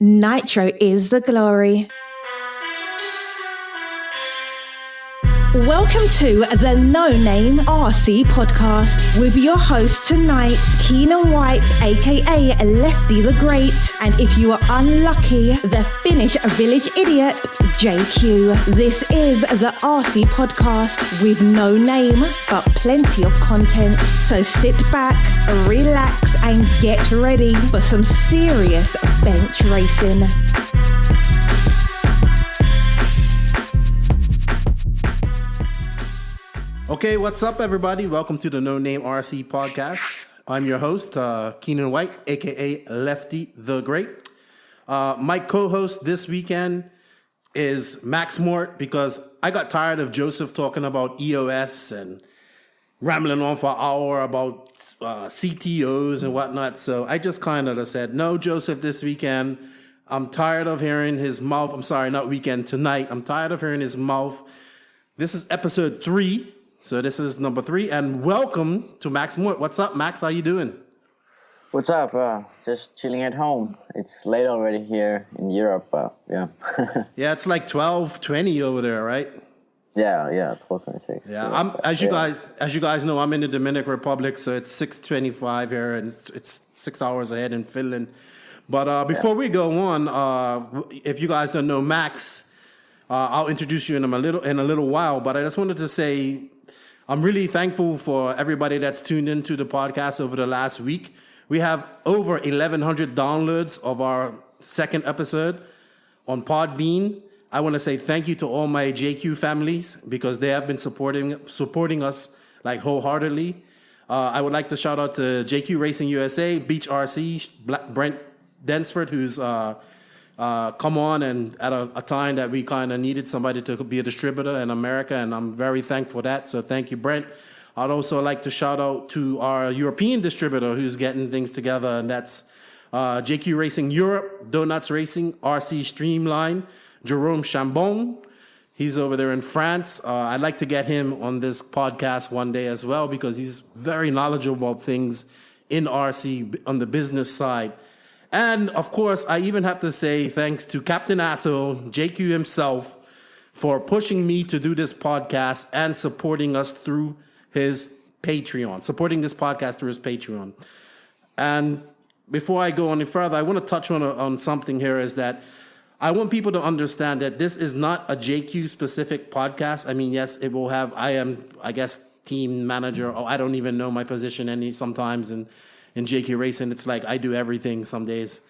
Nitro is the glory. Welcome to the No Name RC podcast with your host tonight, Keenan White, aka Lefty the Great, and if you are unlucky, the Finnish village idiot, JQ. This is the RC podcast with no name, but plenty of content. So sit back, relax, and get ready for some serious bench racing. Okay, what's up, everybody? Welcome to the No Name RC podcast. I'm your host, Keenan White, aka Lefty the Great. My co-host this weekend is Max Mort, because I got tired of Joseph talking about EOS and rambling on for an hour about CTOs and whatnot. So I just kind of said, no, Joseph, this weekend. I'm tired of hearing his mouth. I'm sorry, not weekend, tonight. I'm tired of hearing his mouth. This is episode 3. So this is number 3, and welcome to Max Mort. What's up, Max? How you doing? What's up? Just chilling at home. It's late already here in Europe. Yeah. Yeah, it's like 12:20 over there, right? Yeah, 12:26. Yeah, as you guys know, I'm in the Dominican Republic, so it's 6:25 here, and it's 6 hours ahead in Finland. But before we go on, if you guys don't know Max, I'll introduce you in a little while. But I just wanted to say, I'm really thankful for everybody that's tuned into the podcast over the last week. We have over 1,100 downloads of our second episode on Podbean. I want to say thank you to all my JQ families, because they have been supporting us like wholeheartedly. I would like to shout out to JQ Racing USA, Beach RC, Brent Densford, who's come on and at a time that we kind of needed somebody to be a distributor in America, and I'm very thankful for that. So thank you, Brent. I'd also like to shout out to our European distributor who's getting things together, and that's JQ Racing Europe, Donuts Racing, RC Streamline, Jerome Chambon. He's over there in France. I'd like to get him on this podcast one day as well, because he's very knowledgeable about things in RC on the business side. And, of course, I even have to say thanks to Captain Asshole, JQ himself, for pushing me to do this podcast and supporting us through his Patreon, supporting this podcast through his Patreon. And before I go any further, I want to touch on something here, is that I want people to understand that this is not a JQ-specific podcast. I mean, yes, it will have, I guess, team manager, or I don't even know my position sometimes, and in JQ Racing, it's like I do everything some days,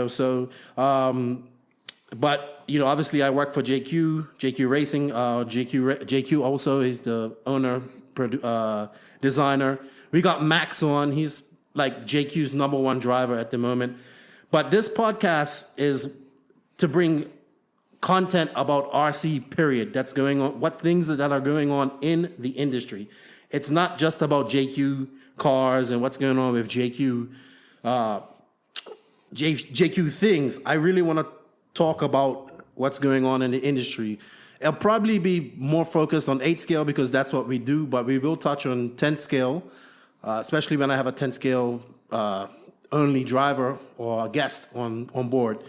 so, but, obviously I work for JQ Racing. JQ also is the owner, designer. We got Max on. He's like JQ's number one driver at the moment. But this podcast is to bring content about RC, period, that's going on, what things that are going on in the industry. It's not just about JQ cars and what's going on with JQ things. I really want to talk about what's going on in the industry. It'll probably be more focused on 8 scale, because that's what we do, but we will touch on 10 scale, especially when I have a 10 scale only driver or a guest on board.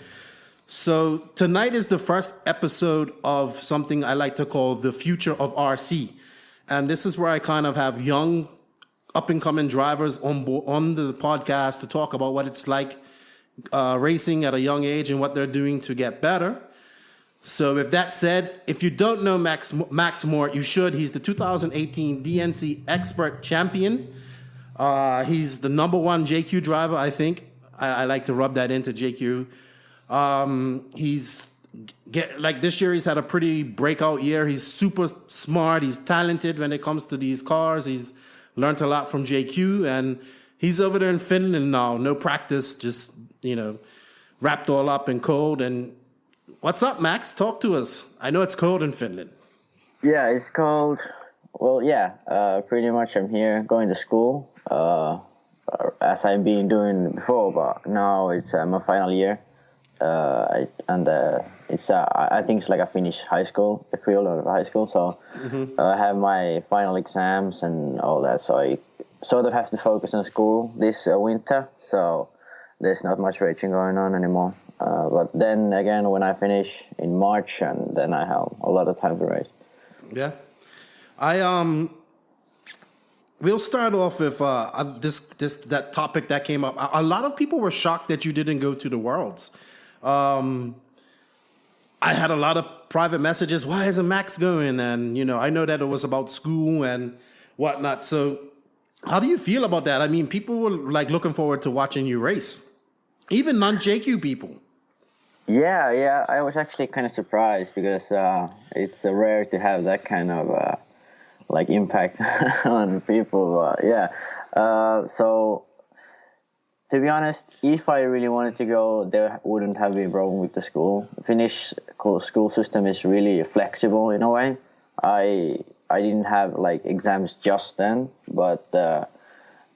So tonight is the first episode of something I like to call the future of RC. And this is where I kind of have young up-and-coming drivers on the podcast to talk about what it's like racing at a young age and what they're doing to get better. So with that said, if you don't know Max Mort, you should. He's the 2018 DNC Expert Champion. He's the number 1 JQ driver, I think. I like to rub that into JQ. This year he's had a pretty breakout year. He's super smart. He's talented when it comes to these cars. He's learned a lot from JQ, and he's over there in Finland now. No practice, just, wrapped all up in cold. And what's up, Max? Talk to us. I know it's cold in Finland. Yeah, it's cold. Well, pretty much I'm here going to school, as I've been doing before, but now it's my final year. I think it's like a Finnish high school, equivalent of high school. So I have my final exams and all that. So I sort of have to focus on school this winter. So there's not much racing going on anymore. But then again, when I finish in March, and then I have a lot of time to race. Yeah. We'll start off with that topic that came up. A lot of people were shocked that you didn't go to the Worlds. I had a lot of private messages. Why isn't Max going? And I know that it was about school and whatnot. So, how do you feel about that? I mean, people were like looking forward to watching you race, even non-JQ people. Yeah. I was actually kind of surprised because it's rare to have that kind of impact on people. So to be honest, if I really wanted to go, there wouldn't have been a problem with the school. Finnish school system is really flexible in a way. I didn't have exams just then, but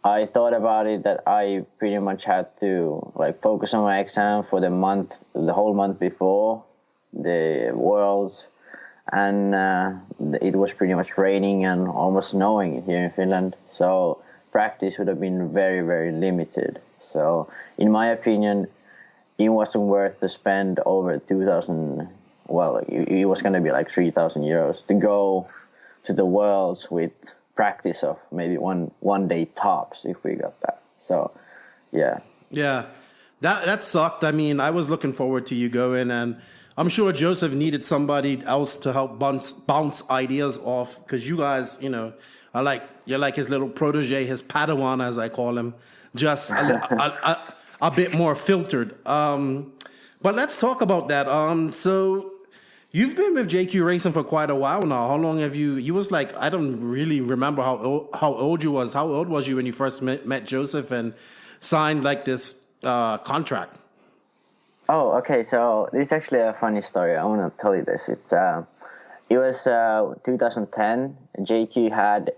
I thought about it that I pretty much had to focus on my exam for the whole month before the Worlds, and it was pretty much raining and almost snowing here in Finland, so practice would have been very, very limited. So in my opinion, it wasn't worth to spend over 2,000. Well, it was going to be like 3,000 euros to go to the Worlds with practice of maybe one day tops if we got that. So, yeah. Yeah, that sucked. I mean, I was looking forward to you going, and I'm sure Joseph needed somebody else to help bounce ideas off, because you guys, you're like his little protege, his Padawan, as I call him, just a bit more filtered. But let's talk about that. So you've been with JQ Racing for quite a while now. How long have you was like, I don't really remember how old you was. How old was you when you first met Joseph and signed this contract? Oh, okay. So this is actually a funny story. I want to tell you this. It was 2010. JQ had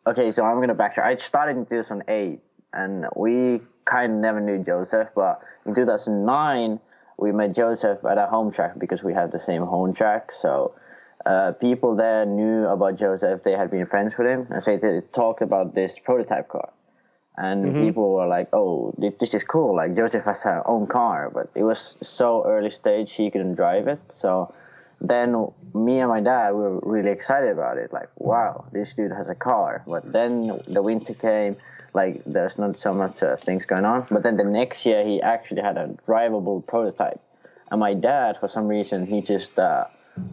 okay. So I'm gonna backtrack. I started in 2008, and we kind of never knew Joseph. But in 2009, we met Joseph at a home track because we have the same home track. So people there knew about Joseph. They had been friends with him, and so they talked about this prototype car. And people were like, "Oh, this is cool! Like Joseph has her own car," but it was so early stage he couldn't drive it. So then me and my dad were really excited about it. Like, wow, this dude has a car. But then the winter came. There's not so much things going on. But then the next year he actually had a drivable prototype. And my dad, for some reason, he just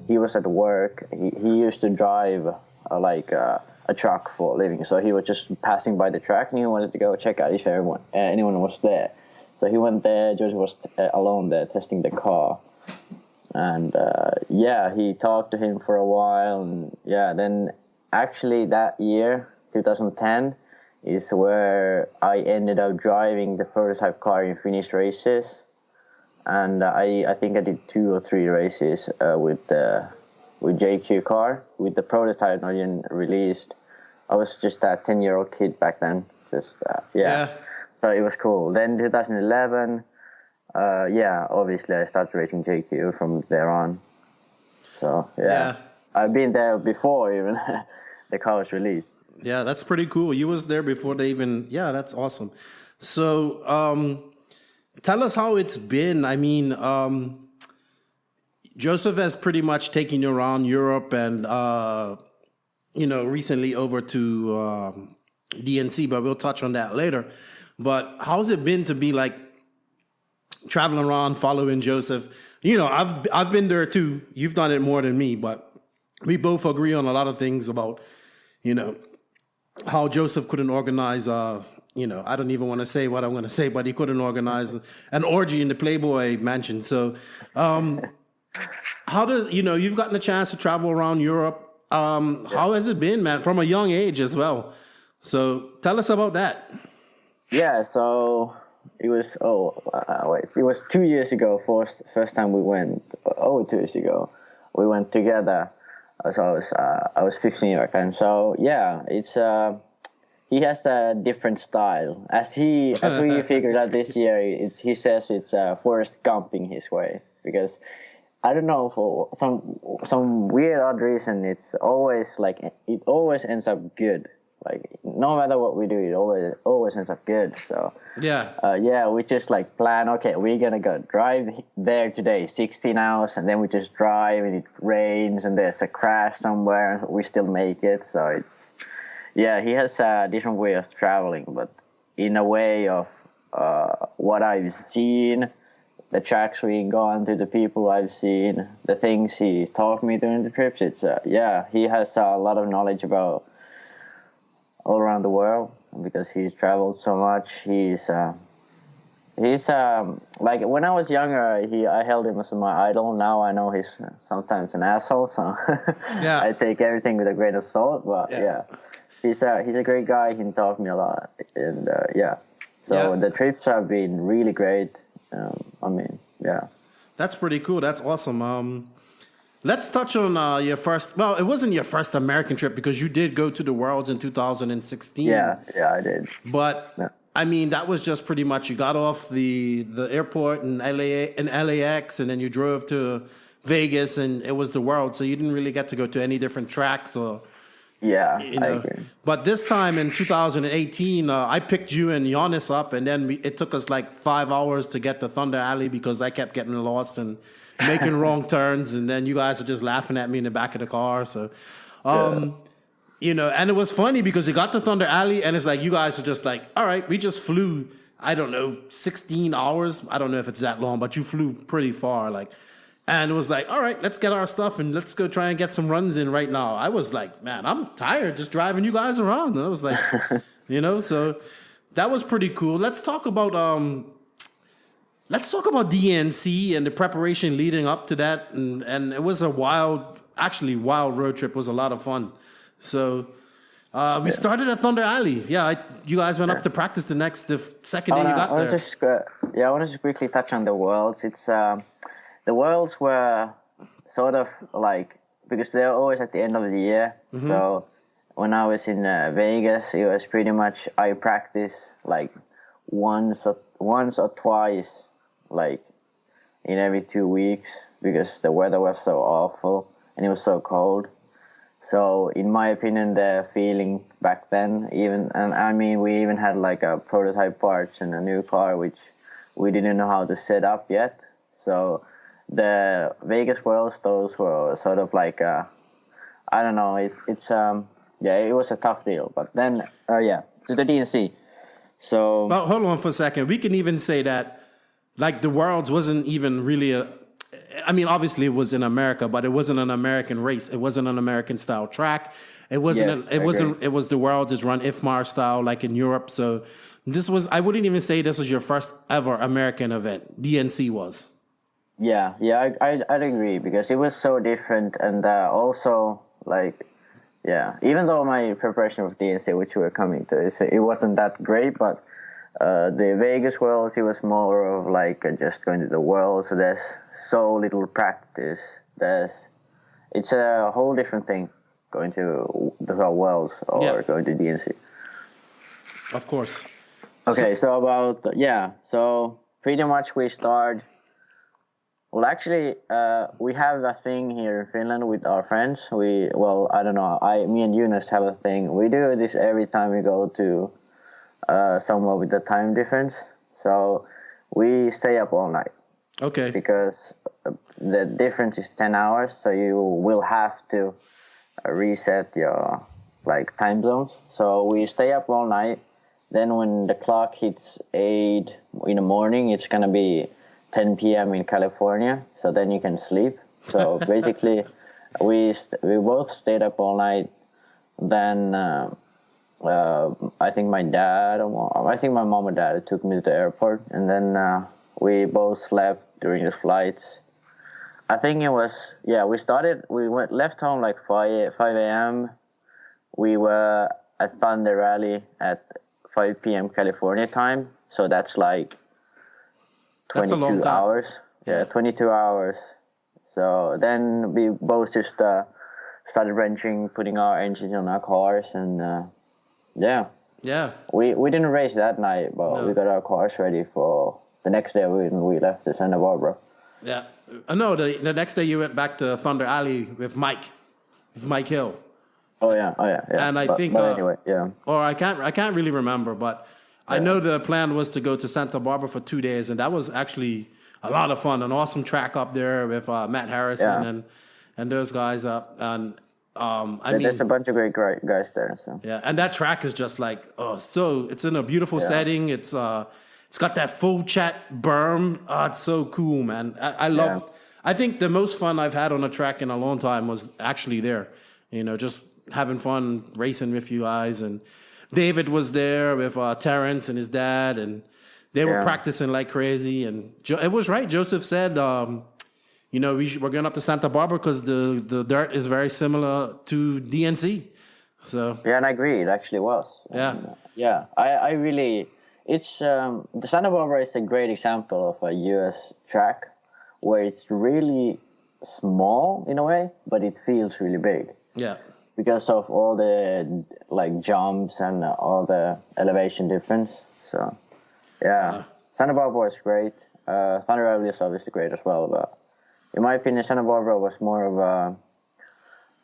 he was at work. He used to drive a truck for a living, so he was just passing by the track and he wanted to go check out if anyone was there. So he went there. Joseph was alone there testing the car, and he talked to him for a while, and then actually that year 2010 is where I ended up driving the prototype car in Finnish races, and I think I did 2 or 3 races with JQ car, with the prototype not even released. I was just a 10-year-old kid back then. So it was cool. Then 2011, obviously I started racing JQ from there on. So I've been there before even the car was released. Yeah, that's pretty cool. You was there before they even. Yeah, that's awesome. So tell us how it's been. I mean, Joseph has pretty much taken you around Europe and, recently over to DNC, but we'll touch on that later. But how's it been to be traveling around, following Joseph? I've been there too. You've done it more than me, but we both agree on a lot of things about, how Joseph couldn't organize, I don't even want to say what I'm going to say, but he couldn't organize an orgy in the Playboy mansion. So, how does, you've gotten a chance to travel around Europe. How has it been, man, from a young age as well? So tell us about that. Yeah, so it was, it was 2 years ago, first time we went, 2 years ago, we went together. So I was 15 back then. So yeah, it's he has a different style. As we figured out this year, he says it's Forrest Gumping his way, because I don't know, for some weird odd reason, it's always it always ends up good. no matter what we do, it always ends up good. So we just like plan. Okay, we're gonna go drive there today, 16 hours, and then we just drive, and it rains, and there's a crash somewhere, and we still make it. So it's he has a different way of traveling, but in a way of what I've seen, the tracks we've gone to, the people I've seen, the things he taught me during the trips. It's he has a lot of knowledge about all around the world because he's traveled so much. He's like when I was younger, I held him as my idol. Now I know he's sometimes an asshole, so I take everything with a grain of salt. But he's a great guy. He taught me a lot, and so the trips have been really great. That's pretty cool. That's awesome. Let's touch on your first. Well, it wasn't your first American trip because you did go to the Worlds in 2016. Yeah, I did. But I mean, that was just pretty much you got off the airport in LAX, and then you drove to Vegas, and it was the World. So you didn't really get to go to any different tracks or. Yeah, I agree. But this time in 2018, I picked you and Giannis up, and then it took us like 5 hours to get to Thunder Alley because I kept getting lost and making wrong turns, and then you guys are just laughing at me in the back of the car. So, and it was funny because you got to Thunder Alley, and it's like you guys are just like, all right, we just flew, I don't know, 16 hours. I don't know if it's that long, but you flew pretty far, like. And it was like, all right, let's get our stuff and let's go try and get some runs in right now. I was like, man, I'm tired just driving you guys around. And I was like, so that was pretty cool. Let's talk about DNC and the preparation leading up to that. And it was a wild road trip. It was a lot of fun. So we started at Thunder Alley. Yeah, you guys went up to practice the second day you got there. I want to just quickly touch on the Worlds. It's the Worlds were sort of like, because they're always at the end of the year. Mm-hmm. So when I was in Vegas, it was pretty much I practiced like once or twice, like in every 2 weeks, because the weather was so awful and it was so cold. So in my opinion, the feeling back then, we even had like a prototype parts and a new car, which we didn't know how to set up yet. So the Vegas Worlds, those were sort of like, I don't know, it was a tough deal. But then, to the DNC. So. Well, hold on for a second. We can even say that, like, the Worlds wasn't even really obviously it was in America, but it wasn't an American race. It wasn't an American style track. It wasn't. It was the Worlds is run IFMAR style, like in Europe. So I wouldn't even say this was your first ever American event. DNC was. Yeah, I'd agree because it was so different, and also like, even though my preparation for DNC, which we were coming to, it wasn't that great, but the Vegas Worlds, it was more of like just going to the Worlds. So there's so little practice. It's a whole different thing going to the Worlds or going to DNC. Of course. Okay, so pretty much we start. Well, actually, we have a thing here in Finland with our friends. Me and Eunice have a thing. We do this every time we go to somewhere with the time difference. So we stay up all night. Okay. Because the difference is 10 hours, so you will have to reset your time zones. So we stay up all night. Then when the clock hits 8 in the morning, it's gonna be 10 p.m. in California, so then you can sleep. So basically, we both stayed up all night. Then I think my mom or dad took me to the airport, and then we both slept during the flights. I think it was left home like 5 a.m. We were at Thunder Rally at 5 p.m. California time, so that's like 22 hours. Yeah, 22 hours. So then we both just started wrenching, putting our engines on our cars, and we didn't race that night, but we got our cars ready for the next day when we left to Santa Barbara. Yeah. No, the next day you went back to Thunder Alley with Mike Hill. Oh yeah. And I think, but anyway, yeah. or I can't really remember, but I know the plan was to go to Santa Barbara for 2 days, and that was actually a lot of fun. An awesome track up there with Matt Harrison and those guys up. And I mean, there's a bunch of great guys there. So yeah, and that track is just like so it's in a beautiful setting. It's got that full chat berm. It's so cool, man. I love. Yeah. I think the most fun I've had on a track in a long time was actually there. You know, just having fun racing with you guys. And David was there with Terrence and his dad, and they were practicing like crazy. And it was right. Joseph said, you know, we're going up to Santa Barbara because the dirt is very similar to DNC. So yeah, and I agree. It actually was. Yeah. I really. It's the Santa Barbara is a great example of a U.S. track where it's really small in a way, but it feels really big. Yeah. Because of all the like jumps and all the elevation difference. So yeah, Santa Barbara is great. Thunder Valley is obviously great as well, but in my opinion, Santa Barbara was more of a.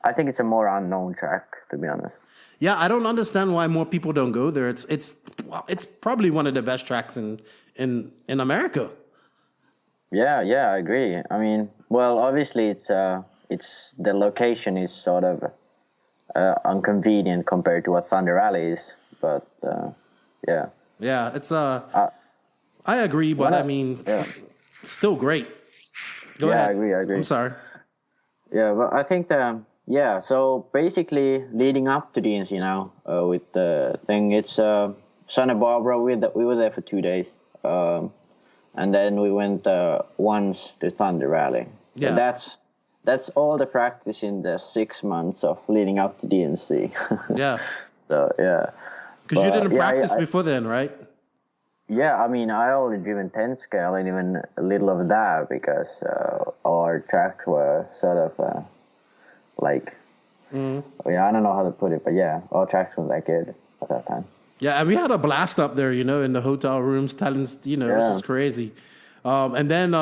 I think it's a more unknown track, to be honest. Yeah, I don't understand why more people don't go there. It's probably one of the best tracks in America. Yeah, I agree. I mean, well, obviously it's the location is sort of inconvenient compared to what Thunder Valley is, but yeah. Yeah, it's I agree, but I mean, still great. Go ahead. I agree. I'm sorry. Yeah, but I think so basically leading up to DNC now with the thing, it's Santa Barbara. We were there for 2 days, and then we went once to Thunder Valley. Yeah, so that's all the practice in the 6 months of leading up to DNC. Yeah. So yeah. Because you didn't practice before then, right? Yeah, I mean, I only driven 10 scale and even a little of that because our tracks were sort of like, I don't know how to put it, but yeah, our tracks were that good at that time. Yeah, and we had a blast up there, you know, in the hotel rooms, telling, you know, it was just crazy. And then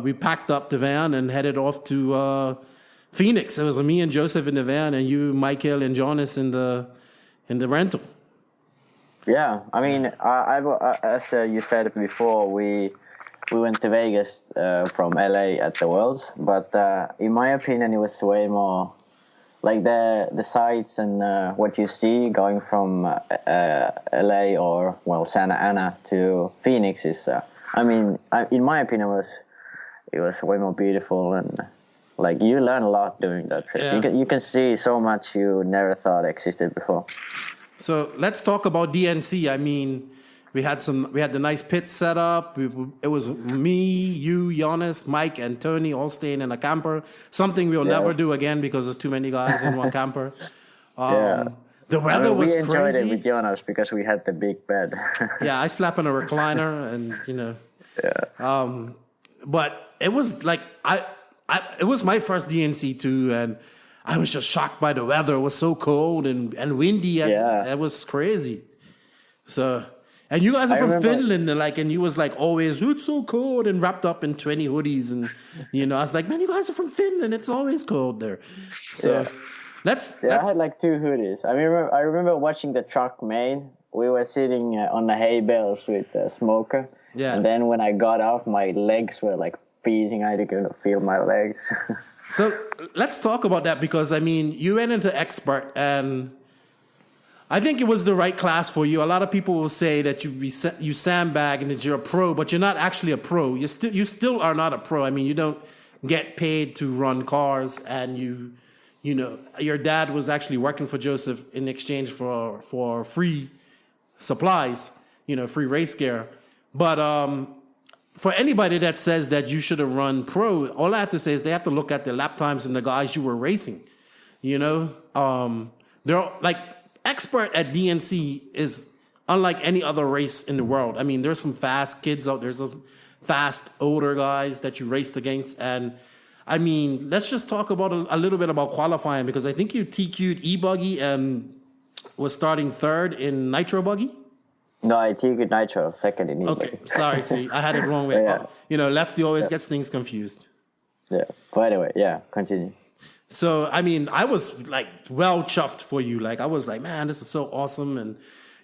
we packed up the van and headed off to Phoenix. It was me and Joseph in the van, and you, Michael, and Jonas in the rental. Yeah, I mean, as you said before, we went to Vegas from LA at the Worlds, but in my opinion, it was way more like the sights and what you see going from LA or Santa Ana to Phoenix is. I mean, in my opinion, it was way more beautiful, and like you learn a lot doing that trip. Yeah. You can see so much you never thought existed before. So let's talk about DNC. I mean, we had the nice pit set up. It was me, you, Giannis, Mike, and Tony all staying in a camper. Something we'll never do again because there's too many guys in one camper. The weather was crazy. We enjoyed it with Jonas because we had the big bed. Yeah, I slept in a recliner, and you know. Yeah. But it was like it was my first DNC too, and I was just shocked by the weather. It was so cold and windy. It was crazy. So, and you guys are from Finland, and you was like always, it's so cold, and wrapped up in 20 hoodies, and you know, I was like, man, you guys are from Finland. It's always cold there. So. I had like 2 hoodies. I remember watching the truck main. We were sitting on the hay bales with the smoker. Yeah. And then when I got off, my legs were like freezing. I didn't feel my legs. So let's talk about that because, I mean, you went into expert and I think it was the right class for you. A lot of people will say that you sandbag and that you're a pro, but you're not actually a pro. You still are not a pro. I mean, you don't get paid to run cars, and you know, your dad was actually working for Joseph in exchange for free supplies, you know, free race gear. But for anybody that says that you should have run pro, all I have to say is they have to look at the lap times and the guys you were racing. You know, they're like expert at DNC is unlike any other race in the world. I mean, there's some fast kids out there, some fast older guys that you raced against, and I mean, let's just talk about a little bit about qualifying because I think you TQ'd E-Buggy and was starting 3rd in Nitro Buggy. No, I TQ'd Nitro, 2nd in E-Buggy. Okay, sorry, see, I had it wrong way. Yeah. You know, Lefty always gets things confused. Yeah, but anyway, continue. So, I mean, I was like well chuffed for you. Like, I was like, man, this is so awesome. And,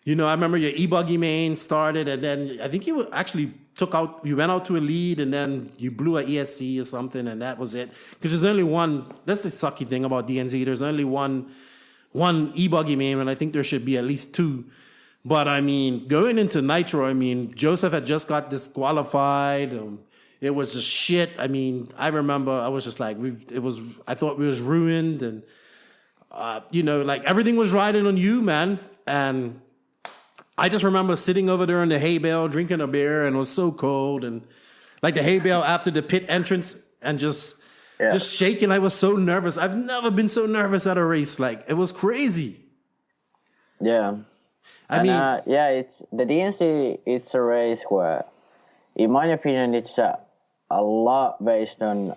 you know, I remember your e-buggy main started, and then I think you actually you went out to a lead, and then you blew a ESC or something, and that was it. Because there's only one, that's the sucky thing about DNZ. There's only one e-buggy main, and I think there should be at least two. But I mean, going into Nitro, I mean, Joseph had just got disqualified. It was just shit. I mean, I remember I was just like, I thought we was ruined, and you know, like everything was riding on you, man. And I just remember sitting over there in the hay bale, drinking a beer, and it was so cold, and like the hay bale after the pit entrance, and just shaking. I was so nervous. I've never been so nervous at a race. Like, it was crazy. Yeah. I mean, it's the DNC. It's a race where, in my opinion, it's a lot based on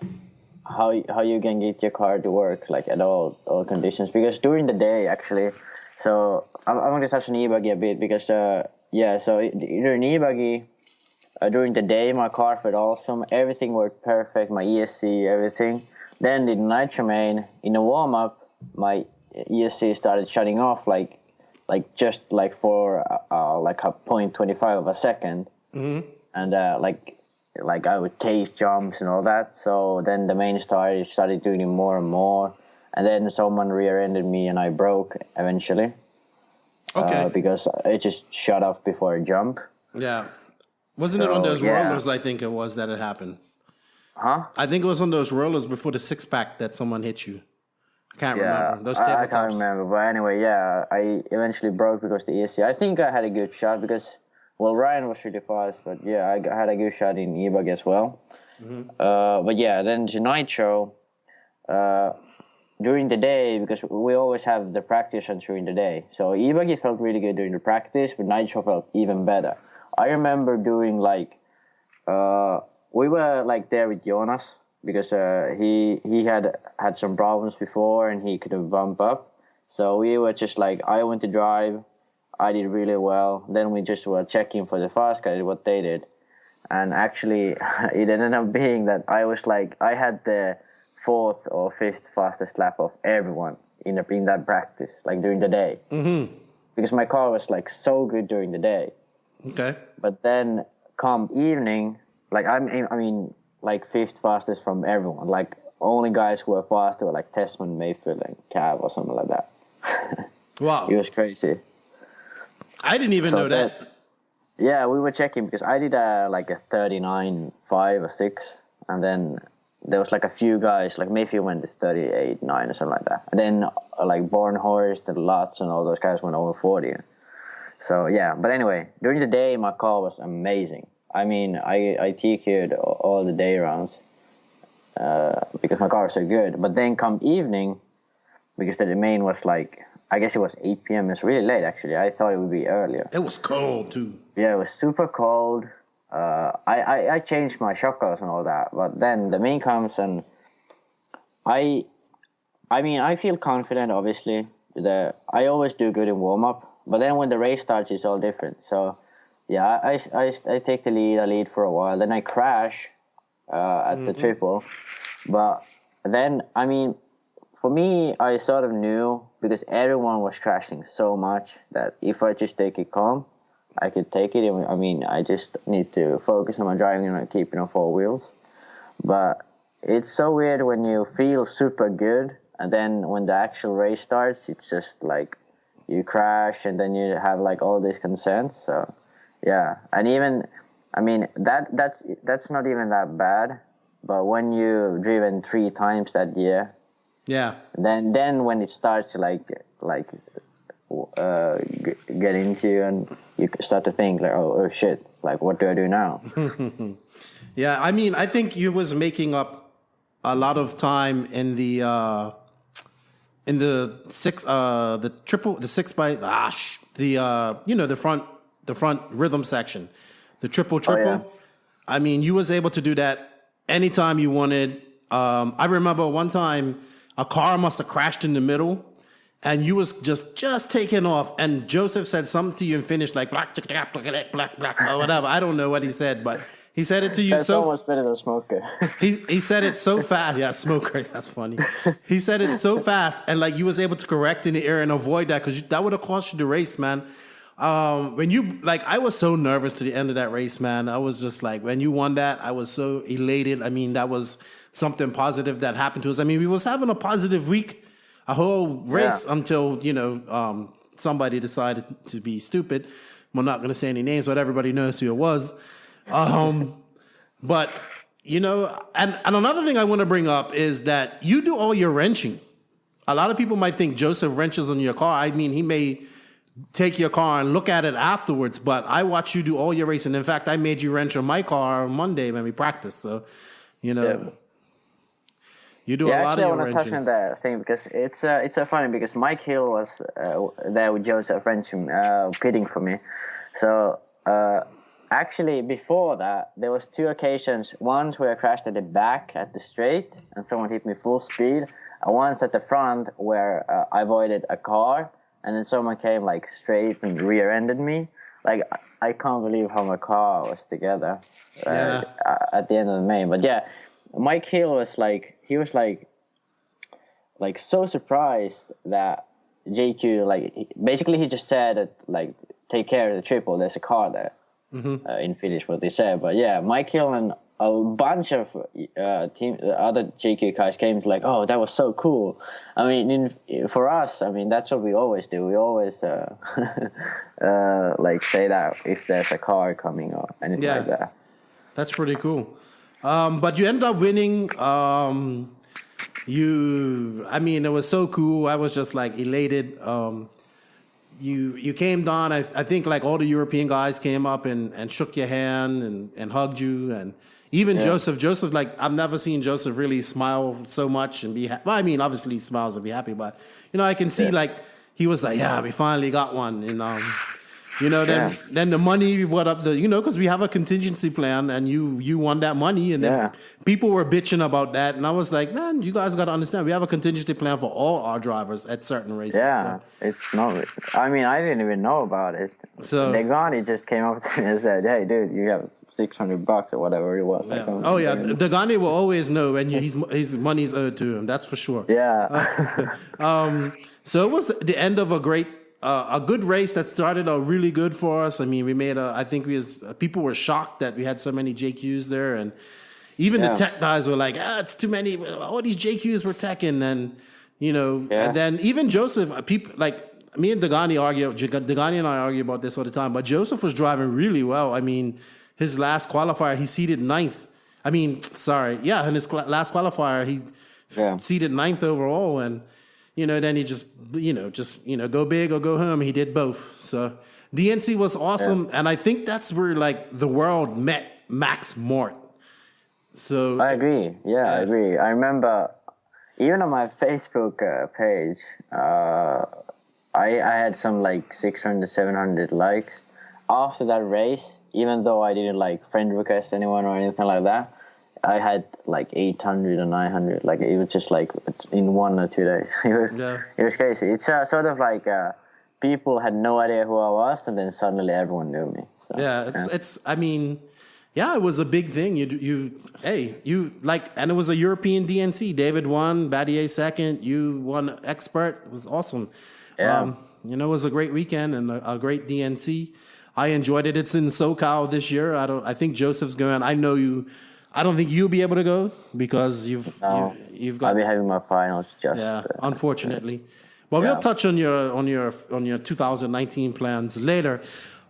how you can get your car to work, like at all conditions. Because during the day, actually, so I'm going to touch on e-buggy a bit because so during e-buggy, during the day my car felt awesome, everything worked perfect, my ESC, everything. Then in Nitro main, in the warm up, my ESC started shutting off like just like for like a 0.25 of a second, and like I would taste jumps and all that. So then the main started doing it more and more, and then someone rear-ended me and I broke eventually. Okay. Because it just shut off before a jump. Yeah. Wasn't it on those rollers, I think it was, that it happened? Huh? I think it was on those rollers before the six-pack that someone hit you. I can't remember. Those I can't remember. But anyway, I eventually broke because the ESC. I think I had a good shot because, well, Ryan was really fast, but yeah, I had a good shot in e-bug as well. But yeah, then to Nitro, during the day, because we always have the practice runs during the day. So e-buggy felt really good during the practice, but Nitro felt even better. I remember doing like, we were like there with Jonas because he had some problems before and he couldn't bump up. So we were just like, I went to drive, I did really well. Then we just were checking for the fast guys, what they did. And actually, it ended up being that I was like, I had the 4th or 5th fastest lap of everyone in that practice, like during the day. Because my car was like so good during the day. Okay. But then come evening, like I mean, like 5th fastest from everyone. Like only guys who were faster were like Tessman, Mayfield, and Cav or something like that. Wow. It was crazy. I didn't even know that. Yeah, we were checking because I did like a 39.5 or 6, and then there was like a few guys, like Mayfield went to 38.9 or something like that. And then like Bornhorst and Lutz and all those guys went over 40. So yeah, but anyway, during the day my car was amazing. I mean, I TQ'd all the day rounds because my car was so good. But then come evening, because the main was like, I guess it was 8 p.m. It's really late actually. I thought it would be earlier. It was cold too. Yeah, it was super cold. I changed my shock collars and all that, but then the main comes and I mean, I feel confident, obviously. I always do good in warm-up, but then when the race starts, it's all different. So, yeah, I take the lead, I lead for a while, then I crash at the triple. But then, I mean, for me, I sort of knew, because everyone was crashing so much, that if I just take it calm, I could take it. I mean, I just need to focus on my driving and keeping on 4 wheels. But it's so weird when you feel super good, and then when the actual race starts, it's just like you crash, and then you have like all these concerns. So, yeah, and even, I mean, that's not even that bad. But when you've driven 3 times that year, yeah, then when it starts like get into you, and you start to think like, oh shit, like what do I do now? Yeah, I mean, I think you was making up a lot of time in the 6 the triple, the 6x the front rhythm section, the triple. Oh, yeah. I mean, you was able to do that anytime you wanted. I remember one time a car must have crashed in the middle, and you was just taking off, and Joseph said something to you and finished like black, or whatever. I don't know what he said, but He said it to you That's so. almost better than smoker. He said it so fast. Yeah, smoker. That's funny. He said it so fast, and like you was able to correct in the air and avoid that because that would have cost you the race, man. When you like, I was so nervous to the end of that race, man. I was just like, when you won that, I was so elated. I mean, that was something positive that happened to us. I mean, we was having a positive week, a whole race until somebody decided to be stupid. I'm not going to say any names, but everybody knows who it was. But, and another thing I want to bring up is that you do all your wrenching. A lot of people might think Joseph wrenches on your car. I mean, he may take your car and look at it afterwards, but I watch you do all your racing. In fact, I made you wrench on my car on Monday when we practiced. So, you do a lot of your wrenching. Actually, I want to touch on that thing because it's so funny because Mike Hill was there with Joseph wrenching, pitting for me. So, actually, before that, there was 2 occasions. Once where I crashed at the back at the straight and someone hit me full speed. And once at the front where I avoided a car and then someone came like straight and rear-ended me. Like, I can't believe how my car was together at the end of the main. But yeah, Mike Hill was like, so surprised that JQ, like, basically he just said that, like, take care of the triple, there's a car there. In Finnish, what they said. But yeah, Mike Hill and a bunch of other JQ guys came to like, oh, that was so cool. I mean, for us, I mean, that's what we always do. We always like say that if there's a car coming or anything like that. That's pretty cool. But you ended up winning. It was so cool. I was just like elated. You came down. I think like all the European guys came up and shook your hand and hugged you, and even Joseph. Joseph, like, I've never seen Joseph really smile so much and be happy. Well, I mean, obviously he smiles and be happy, but I can see like he was like, yeah, we finally got one, and then the money went up because we have a contingency plan, and you won that money, and then people were bitching about that, and I was like, man, you guys got to understand, we have a contingency plan for all our drivers at certain races. Yeah, so. It's not. I mean, I didn't even know about it. So Degani just came up to me and said, "Hey, dude, you have $600 or whatever it was." Yeah. Degani will always know when his money's owed to him. That's for sure. Yeah. So it was the end of a good race that started out really good for us. I mean, we made people were shocked that we had so many JQs there, and even the tech guys were like, it's too many. All these JQs were teching, and and then even Joseph, people like me and Degani and I argue about this all the time, but Joseph was driving really well. I mean, his last qualifier, he seated 9th. In his last qualifier, he seated 9th overall, and then he just go big or go home. He did both. So DNC was awesome, and I think that's where like the world met Max Mort. So I agree. Yeah, I agree. I remember even on my Facebook page, I had some like 600, 700 likes after that race. Even though I didn't like friend request anyone or anything like that, I had like 800 or 900. Like it was just like in 1 or 2 days. It was crazy. It's sort of like people had no idea who I was, and then suddenly everyone knew me. So, it was a big thing. And it was a European DNC. David won, Battier second. You won expert. It was awesome. Yeah. It was a great weekend and a great DNC. I enjoyed it. It's in SoCal this year. I think Joseph's going. I know you. I don't think you'll be able to go because you've got. I'll be having my finals unfortunately. Well, we'll touch on your 2019 plans later.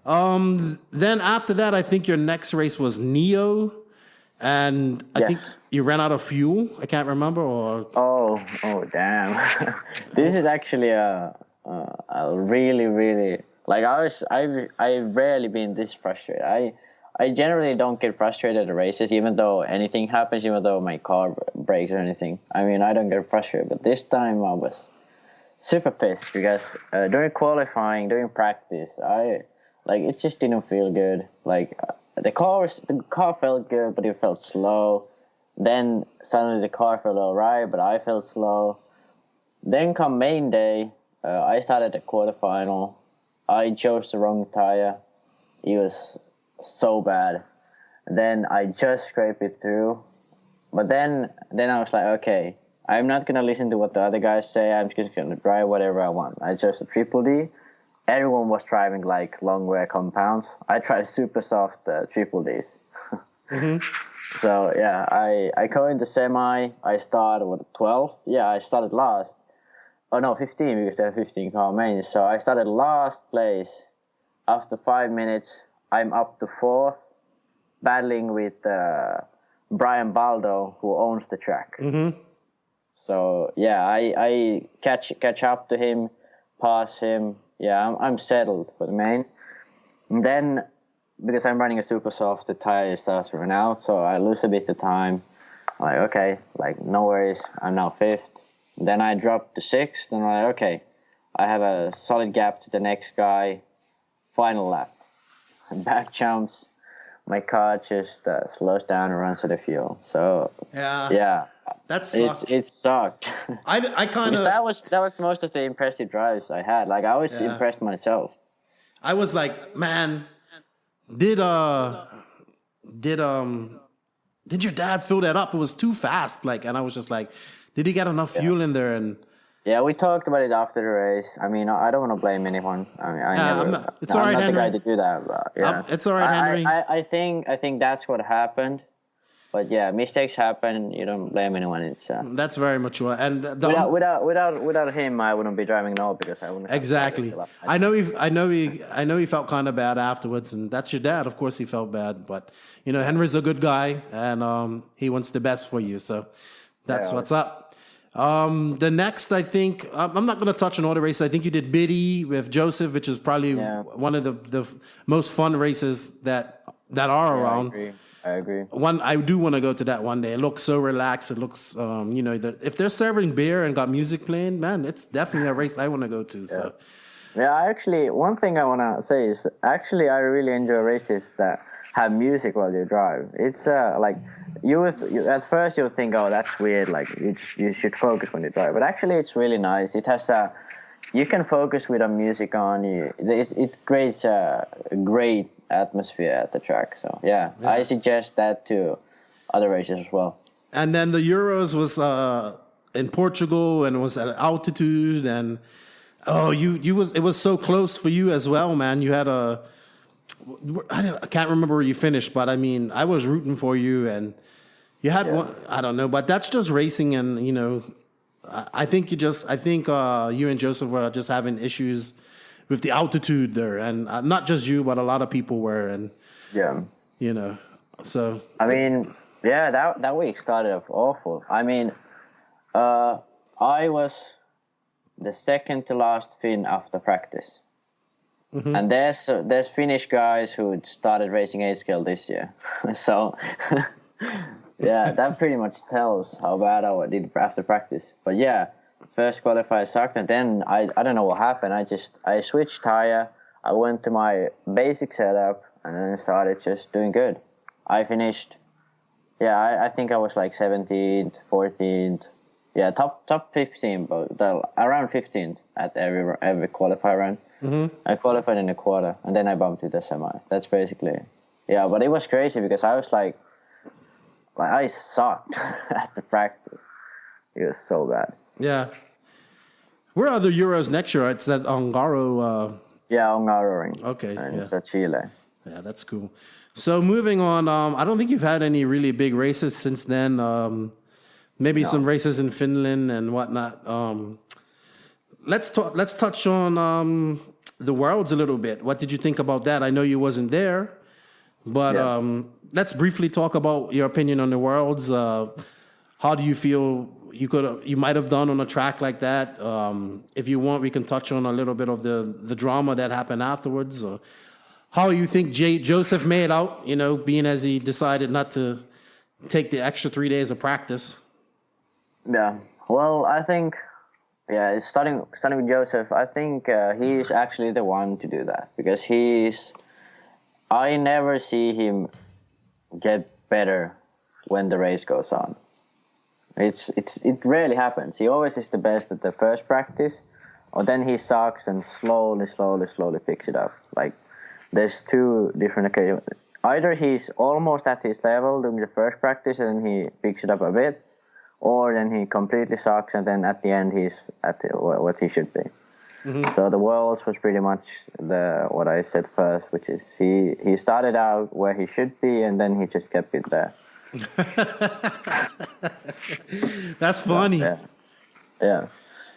Then after that, I think your next race was Neo, and I think you ran out of fuel. I can't remember. Oh damn! This is actually a really, really. Like I've rarely been this frustrated. I generally don't get frustrated at races, even though anything happens, even though my car breaks or anything. I mean, I don't get frustrated, but this time I was super pissed because during qualifying, during practice, it just didn't feel good. Like the car felt good, but it felt slow. Then suddenly the car felt alright, but I felt slow. Then come main day, I started the quarterfinal. I chose the wrong tire. It was so bad. Then I just scraped it through. But then I was like, okay, I'm not going to listen to what the other guys say. I'm just going to drive whatever I want. I chose a triple D. Everyone was driving like long wear compounds. I tried super soft triple Ds. So yeah, I go into semi. I started with 12th. Yeah, I started last. Oh no, 15 because they have 15 car mains. So I started last place. After 5 minutes, I'm up to 4th, battling with Brian Baldo, who owns the track. So yeah, I catch up to him, pass him. Yeah, I'm settled for the main. And then, because I'm running a super soft, the tire starts to run out, so I lose a bit of time. I'm like, okay, like no worries, I'm now 5th. Then I drop to 6th, and I'm like, okay, I have a solid gap to the next guy. Final lap. Back jumps. My car just slows down and runs out of fuel. So yeah, that sucked. It sucked. I kind of that was most of the impressive drives I had. Like I was impressed myself. I was like, man, did your dad fill that up? It was too fast. Like, and I was just like, did he get enough fuel in there? And yeah, we talked about it after the race. I mean, I don't want to blame anyone. I mean, it's all right, I'm not Henry. the guy to do that. But yeah, it's all right, Henry. I think that's what happened. But yeah, mistakes happen. You don't blame anyone. It's that's very mature. And without him, I wouldn't be driving now because I wouldn't. Exactly. I know he felt kind of bad afterwards, and that's your dad. Of course, he felt bad, but you know, Henry's a good guy, and he wants the best for you. So that's what's up. The next, I think, I'm not going to touch on all the races. I think you did Biddy with Joseph, which is probably one of the most fun races that are around. I agree. I do want to go to that one day. It looks so relaxed. It looks, if they're serving beer and got music playing, man, it's definitely a race I want to go to. So, one thing I want to say is actually I really enjoy races that have music while you drive. It's like at first you would think, oh, that's weird. Like you should focus when you drive, but actually it's really nice. It has you can focus with the music on you. It creates a great atmosphere at the track. So yeah, I suggest that to other races as well. And then the Euros was in Portugal and was at altitude, and it was so close for you as well, man. You had I can't remember where you finished, but I mean, I was rooting for you, and you had one. I don't know, but that's just racing, and you know, I think you and Joseph were just having issues with the altitude there, and not just you, but a lot of people were, and you know, so I mean, that week started off awful. I mean, I was the second to last Finn after practice. And there's Finnish guys who started racing 8-scale this year. So, yeah, that pretty much tells how bad I did after practice. But yeah, first qualifier sucked, and then I don't know what happened. I switched tire, I went to my basic setup, and then started just doing good. I finished, I think I was like 17th, 14th, top 15, but around 15th at every qualifier run. I qualified in the quarter, and then I bumped to the semi. That's basically, but it was crazy because I was like I sucked at the practice. It was so bad. Yeah. Where are the Euros next year? It's at Ongaro. Ongaro ring. Okay. And it's at Chile. Yeah, that's cool. So moving on, I don't think you've had any really big races since then. Maybe some races in Finland and whatnot. Let's touch on the Worlds a little bit. What did you think about that? I know you wasn't there, but let's briefly talk about your opinion on the Worlds. How do you feel you might have done on a track like that? If you want, we can touch on a little bit of the drama that happened afterwards. How you think Joseph made out, being as he decided not to take the extra 3 days of practice. Yeah, well, I think, starting with Joseph, I think he's actually the one to do that because I never see him get better when the race goes on. It rarely happens. He always is the best at the first practice, or then he sucks and slowly picks it up. Like there's two different occasions. either he's almost at his level doing the first practice and he picks it up a bit, or then he completely sucks and then at the end he's at what he should be. Mm-hmm. So the Worlds was pretty much what I said first, which is he started out where he should be and then he just kept it there. That's funny. Yeah.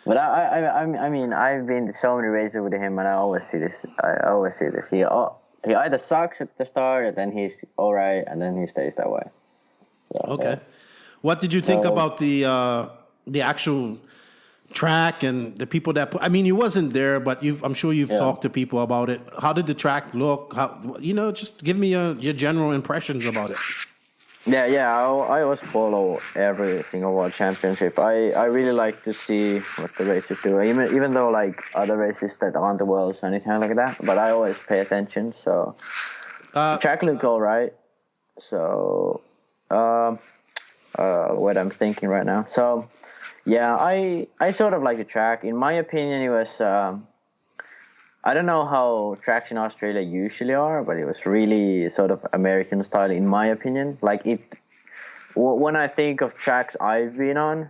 But I mean, I've been to so many races with him, and I always see this. He either sucks at the start, and then he's all right, and then he stays that way. So, okay. What did you think about the actual track and the people that? I mean, you wasn't there, but I'm sure you've talked to people about it. How did the track look? Just give me your general impressions about it. Yeah. I always follow every single World Championship. I really like to see what the races do, even though like other races that aren't the Worlds or anything like that. But I always pay attention. So the track looked all right. So what I'm thinking right now. So yeah, I sort of like the track. In my opinion, it was. I don't know how tracks in Australia usually are, but it was really sort of American style, in my opinion. Like when I think of tracks I've been on,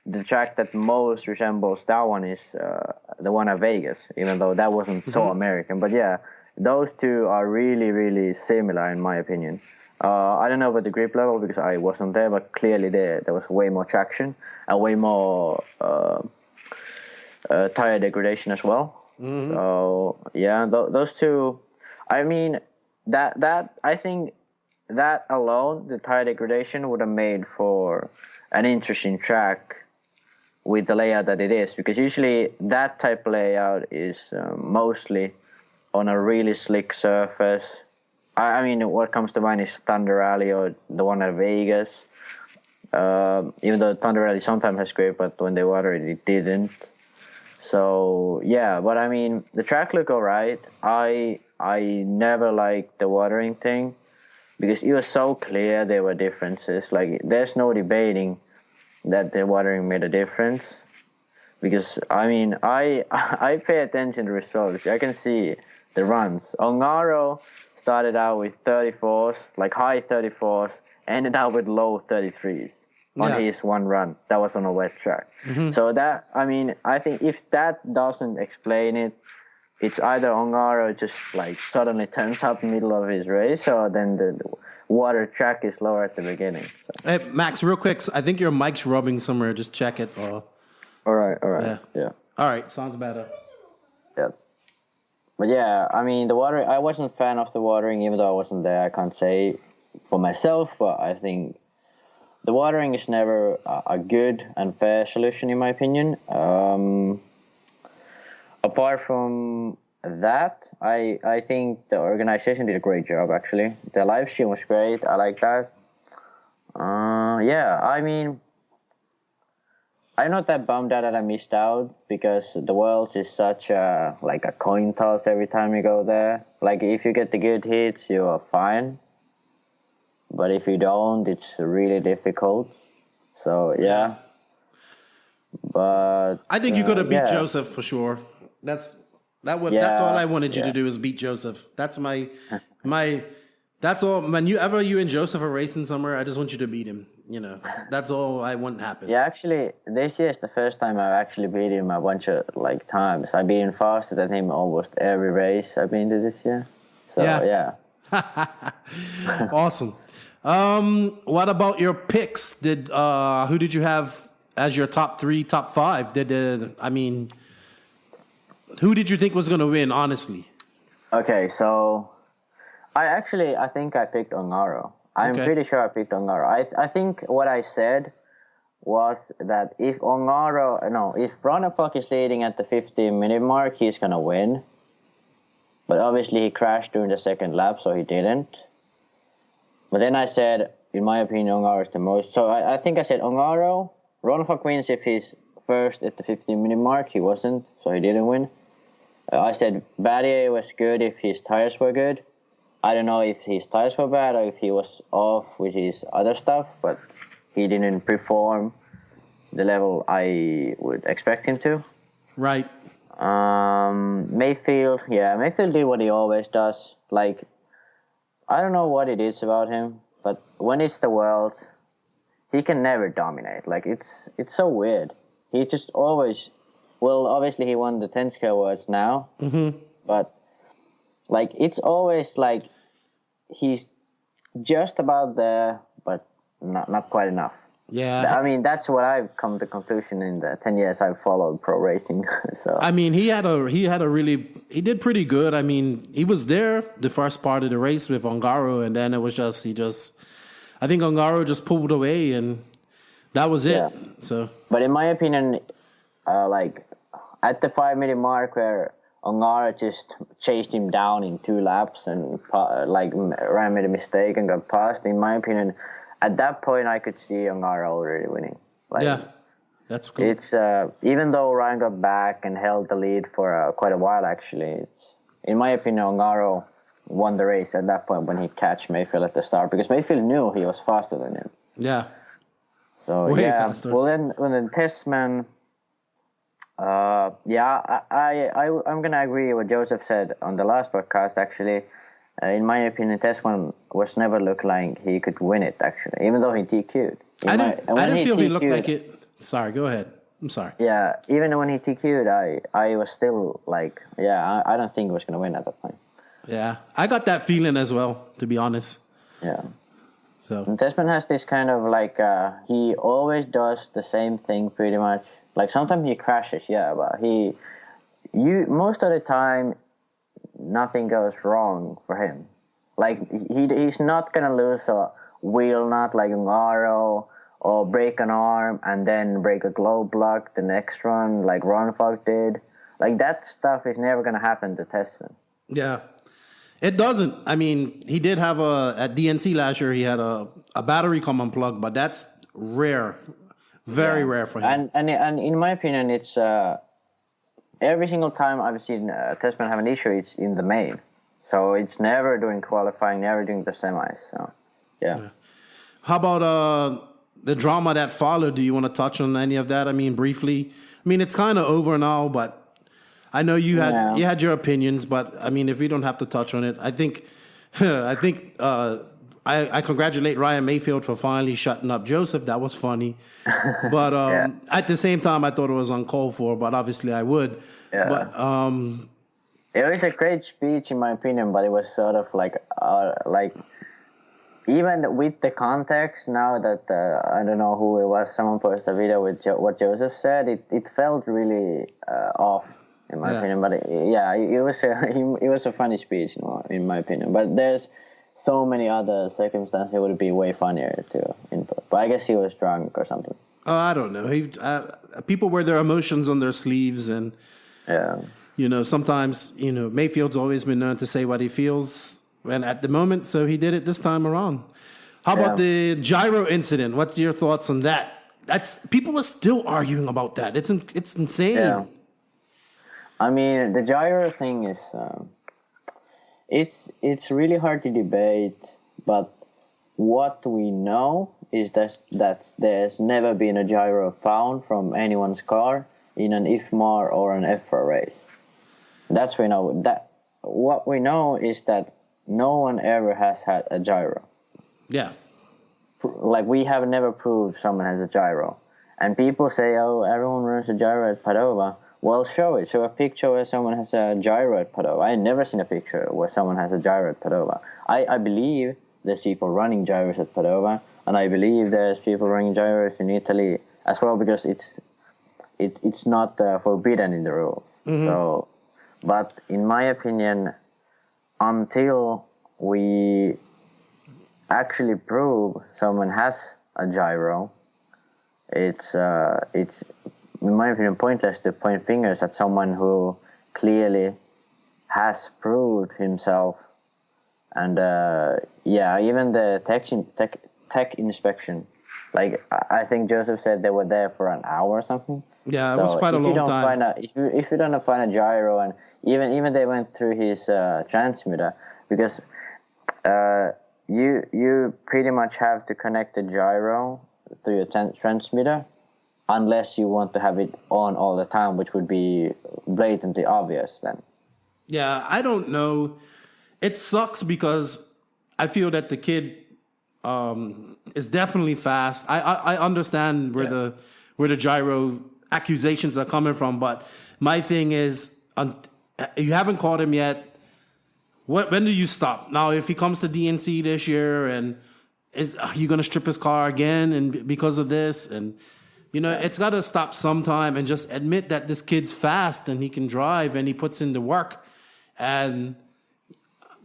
the track that most resembles that one is the one at Vegas, even though that wasn't so American. But yeah, those two are really, really similar, in my opinion. I don't know about the grip level because I wasn't there, but clearly there was way more traction and way more tire degradation as well. Mm-hmm. So yeah, those two. I mean, that I think that alone, the tire degradation would have made for an interesting track with the layout that it is, because usually that type of layout is mostly on a really slick surface. I mean, what comes to mind is Thunder Rally or the one at Vegas. Even though Thunder Rally sometimes has grip, but when they watered it didn't. So yeah, but I mean, the track looked alright. I never liked the watering thing because it was so clear there were differences. Like there's no debating that the watering made a difference. Because I mean, I pay attention to results. I can see the runs. Ongaro started out with 34s, like high 34s, ended up with low 33s. On his one run that was on a wet track. Mm-hmm. So that, I mean, I think if that doesn't explain it, it's either Ongaro just like suddenly turns up in the middle of his race, or then the water track is lower at the beginning. So. Hey, Max, real quick, I think your mic's rubbing somewhere. Just check it. All right. Yeah. All right, sounds better. Yeah. But yeah, I mean, the water, I wasn't a fan of the watering, even though I wasn't there. I can't say for myself, but I think the watering is never a good and fair solution, in my opinion. Apart from that, I think the organization did a great job, actually. The live stream was great. I like that. Yeah, I mean, I'm not that bummed out that I missed out because the Worlds is such a coin toss every time you go there. Like, if you get the good hits, you are fine. But if you don't, it's really difficult. So yeah. But I think you could have beat Joseph for sure. That's all I wanted you to do is beat Joseph. That's that's all. Whenever you and Joseph are racing somewhere, I just want you to beat him. You know, that's all I want to happen. Yeah, actually, this year is the first time I've actually beat him a bunch of times. I've been faster than him almost every race I've been to this year. So yeah. Awesome. What about your picks? Who did you have as your top 3, top 5? Who did you think was going to win, honestly? Okay, so I think I picked Ongaro. I'm pretty sure I picked Ongaro. I think what I said was that if Ronnefuck is leading at the 15-minute mark, he's going to win. But obviously he crashed during the second lap, so he didn't. But then I said, in my opinion, Ongaro is the most. So I think I said Ongaro. Ronnefuck wins if he's first at the 15-minute mark. He wasn't, so he didn't win. I said Battier was good if his tires were good. I don't know if his tires were bad or if he was off with his other stuff, but he didn't perform the level I would expect him to. Right. Mayfield did what he always does. Like, I don't know what it is about him, but when it's the world, he can never dominate. Like it's so weird. He just always. Well, obviously he won the 10 scale awards now, but like it's always like he's just about there, but not quite enough. Yeah. I mean, that's what I've come to conclusion in the 10 years I've followed pro racing. So I mean, he did pretty good. I mean, he was there the first part of the race with Ongaro, and then it was just I think Ongaro just pulled away, and that was it. Yeah. So, but in my opinion, like at the 5-minute mark where Ongaro just chased him down in 2 laps and like Ryan made a mistake and got passed. In my opinion, at that point I could see Ongaro already winning. Like, yeah, that's cool. It's even though Ryan got back and held the lead for quite a while, actually, in my opinion, Ongaro won the race at that point when he catch Mayfield at the start, because Mayfield knew he was faster than him. Yeah. So way yeah, faster. well then when the Testman, I'm gonna agree with what Joseph said on the last podcast. Actually, in my opinion, Testman was never looked like he could win it. Actually, even though he DQ'd. I didn't feel he looked like it. Sorry, go ahead. I'm sorry. Yeah, even when he TQ'd, I was still like, I don't think he was gonna win at that point. Yeah, I got that feeling as well, to be honest. Yeah. So And Testman has this kind of like, he always does the same thing pretty much. Like sometimes he crashes, but most of the time, nothing goes wrong for him. Like he's not gonna lose a wheel nut like Ungaro, or break an arm and then break a globe block the next run like Ron Falk did. Like that stuff is never gonna happen to Testman. yeah, it doesn't. I mean, he did have at DNC last year. He had a battery come unplugged, but that's rare, very rare for him. And in my opinion, it's every single time I've seen Testman have an issue, it's in the main. So it's never during qualifying, never during the semis. So yeah. How about the drama that followed? Do you want to touch on any of that? I mean, briefly. I mean, it's kind of over now, but I know you had your opinions. But I mean, if we don't have to touch on it, I think I congratulate Ryan Mayfield for finally shutting up Joseph. That was funny. But at the same time, I thought it was uncalled for. But obviously, I would. Yeah. But it was a great speech, in my opinion, but it was sort of like even with the context, now that I don't know who it was, someone posted a video with what Joseph said, it felt really off, in my opinion. But it was a funny speech, in my opinion. But there's so many other circumstances it would be way funnier to input. But I guess he was drunk or something. I don't know. People wear their emotions on their sleeves, and sometimes Mayfield's always been known to say what he feels. And at the moment, so he did it this time around. How about the Gyro Incident? What's your thoughts on that? People are still arguing about that. It's insane. Yeah. I mean, the gyro thing is it's really hard to debate. But what we know is that there's never been a gyro found from anyone's car in an IFMAR or an F4 race. That's we know. What we know is that no one ever has had a gyro. Yeah. Like, we have never proved someone has a gyro. And people say, oh, everyone runs a gyro at Padova. Well, show it. Show a picture where someone has a gyro at Padova. I never seen a picture where someone has a gyro at Padova. I believe there's people running gyros at Padova, and I believe there's people running gyros in Italy as well, because it's not forbidden in the rule. Mm-hmm. So, but in my opinion, until we actually prove someone has a gyro, it's in my opinion pointless to point fingers at someone who clearly has proved himself. And even the tech inspection, like I think Joseph said they were there for an hour or something. Yeah, it was quite a long time. If you don't find a gyro, and even they went through his transmitter, because you pretty much have to connect the gyro through your transmitter, unless you want to have it on all the time, which would be blatantly obvious then. Yeah, I don't know. It sucks because I feel that the kid is definitely fast. I understand where the gyro accusations are coming from, but my thing is, you haven't caught him yet. When do you stop? Now, if he comes to DNC this year, and are you going to strip his car again, and because of this, and it's got to stop sometime, and just admit that this kid's fast and he can drive and he puts in the work. And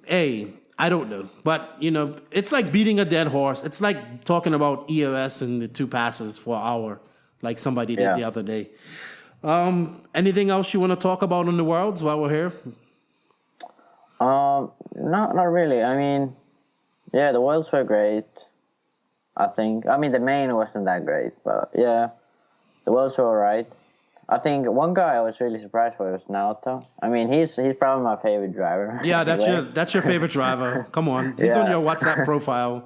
hey, I don't know, but it's like beating a dead horse. It's like talking about EOS and the 2 passes for an hour, like somebody did the other day. Anything else you want to talk about in the Worlds while we're here? Not really. I mean, yeah, the Worlds were great, I think. I mean, the main wasn't that great, but yeah, the Worlds were all right. I think one guy I was really surprised for was Naoto. I mean, he's probably my favorite driver. Yeah, that's your favorite driver. Come on, he's on your WhatsApp profile.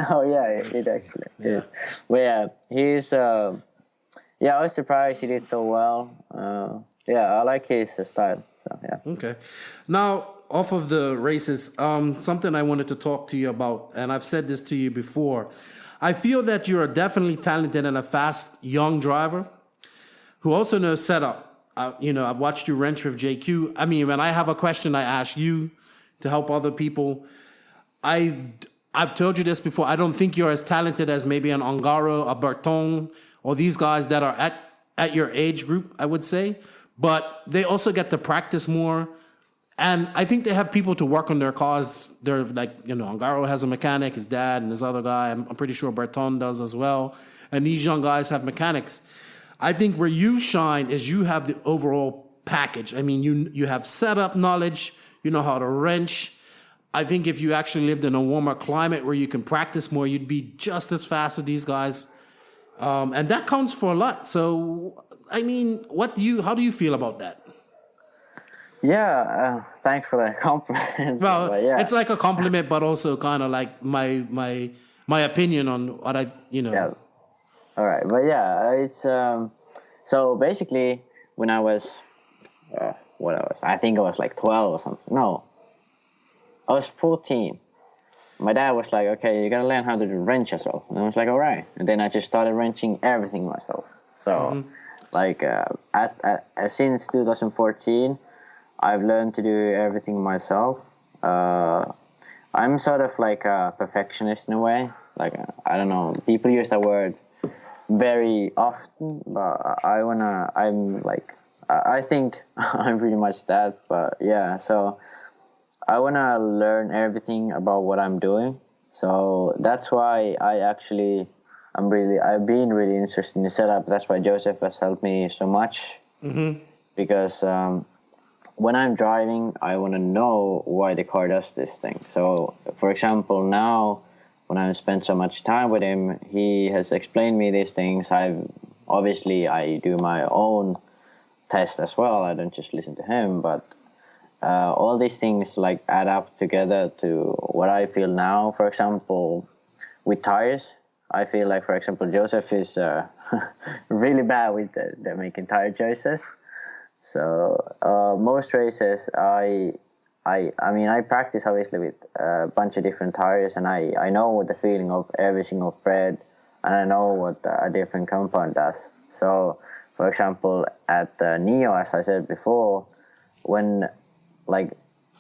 Oh yeah, it actually is. But yeah, he's I was surprised he did so well. Yeah, I like his style. So yeah. Okay, now off of the races, something I wanted to talk to you about, and I've said this to you before. I feel that you're definitely talented and a fast young driver who also knows setup. I've watched you wrench with JQ. I mean, when I have a question, I ask you to help other people. I've told you this before. I don't think you're as talented as maybe an Ongaro, a Berton, or these guys that are at your age group, I would say. But they also get to practice more. And I think they have people to work on their cars. They're like, Ongaro has a mechanic, his dad, and this other guy. I'm pretty sure Berton does as well. And these young guys have mechanics. I think where you shine is you have the overall package. I mean, you have setup knowledge. You know how to wrench. I think if you actually lived in a warmer climate where you can practice more, you'd be just as fast as these guys. And that counts for a lot. So, I mean, how do you feel about that? Yeah, thanks for that compliment. Well, it's like a compliment, but also kind of like my opinion on what Yeah. All right, but yeah, it's so basically when I was I think I was like 12 or something. No, I was 14. My dad was like, "Okay, you gotta learn how to wrench yourself," and I was like, "All right." And then I just started wrenching everything myself. So, since 2014, I've learned to do everything myself. I'm sort of like a perfectionist in a way. Like I don't know, people use that word very often, but I think I'm pretty much that. But yeah, so I wanna learn everything about what I'm doing. So that's why I've been really interested in the setup. That's why Joseph has helped me so much. Because when I'm driving, I want to know why the car does this thing. So, for example, now when I've spent so much time with him, he has explained me these things. I do my own test as well. I don't just listen to him, but all these things like add up together to what I feel now. For example, with tires, I feel like, for example, Joseph is really bad with the making tire choices. So most races, I practice obviously with a bunch of different tires, and I know the feeling of every single thread, and I know what a different compound does. So, for example, at Neo, as I said before, when like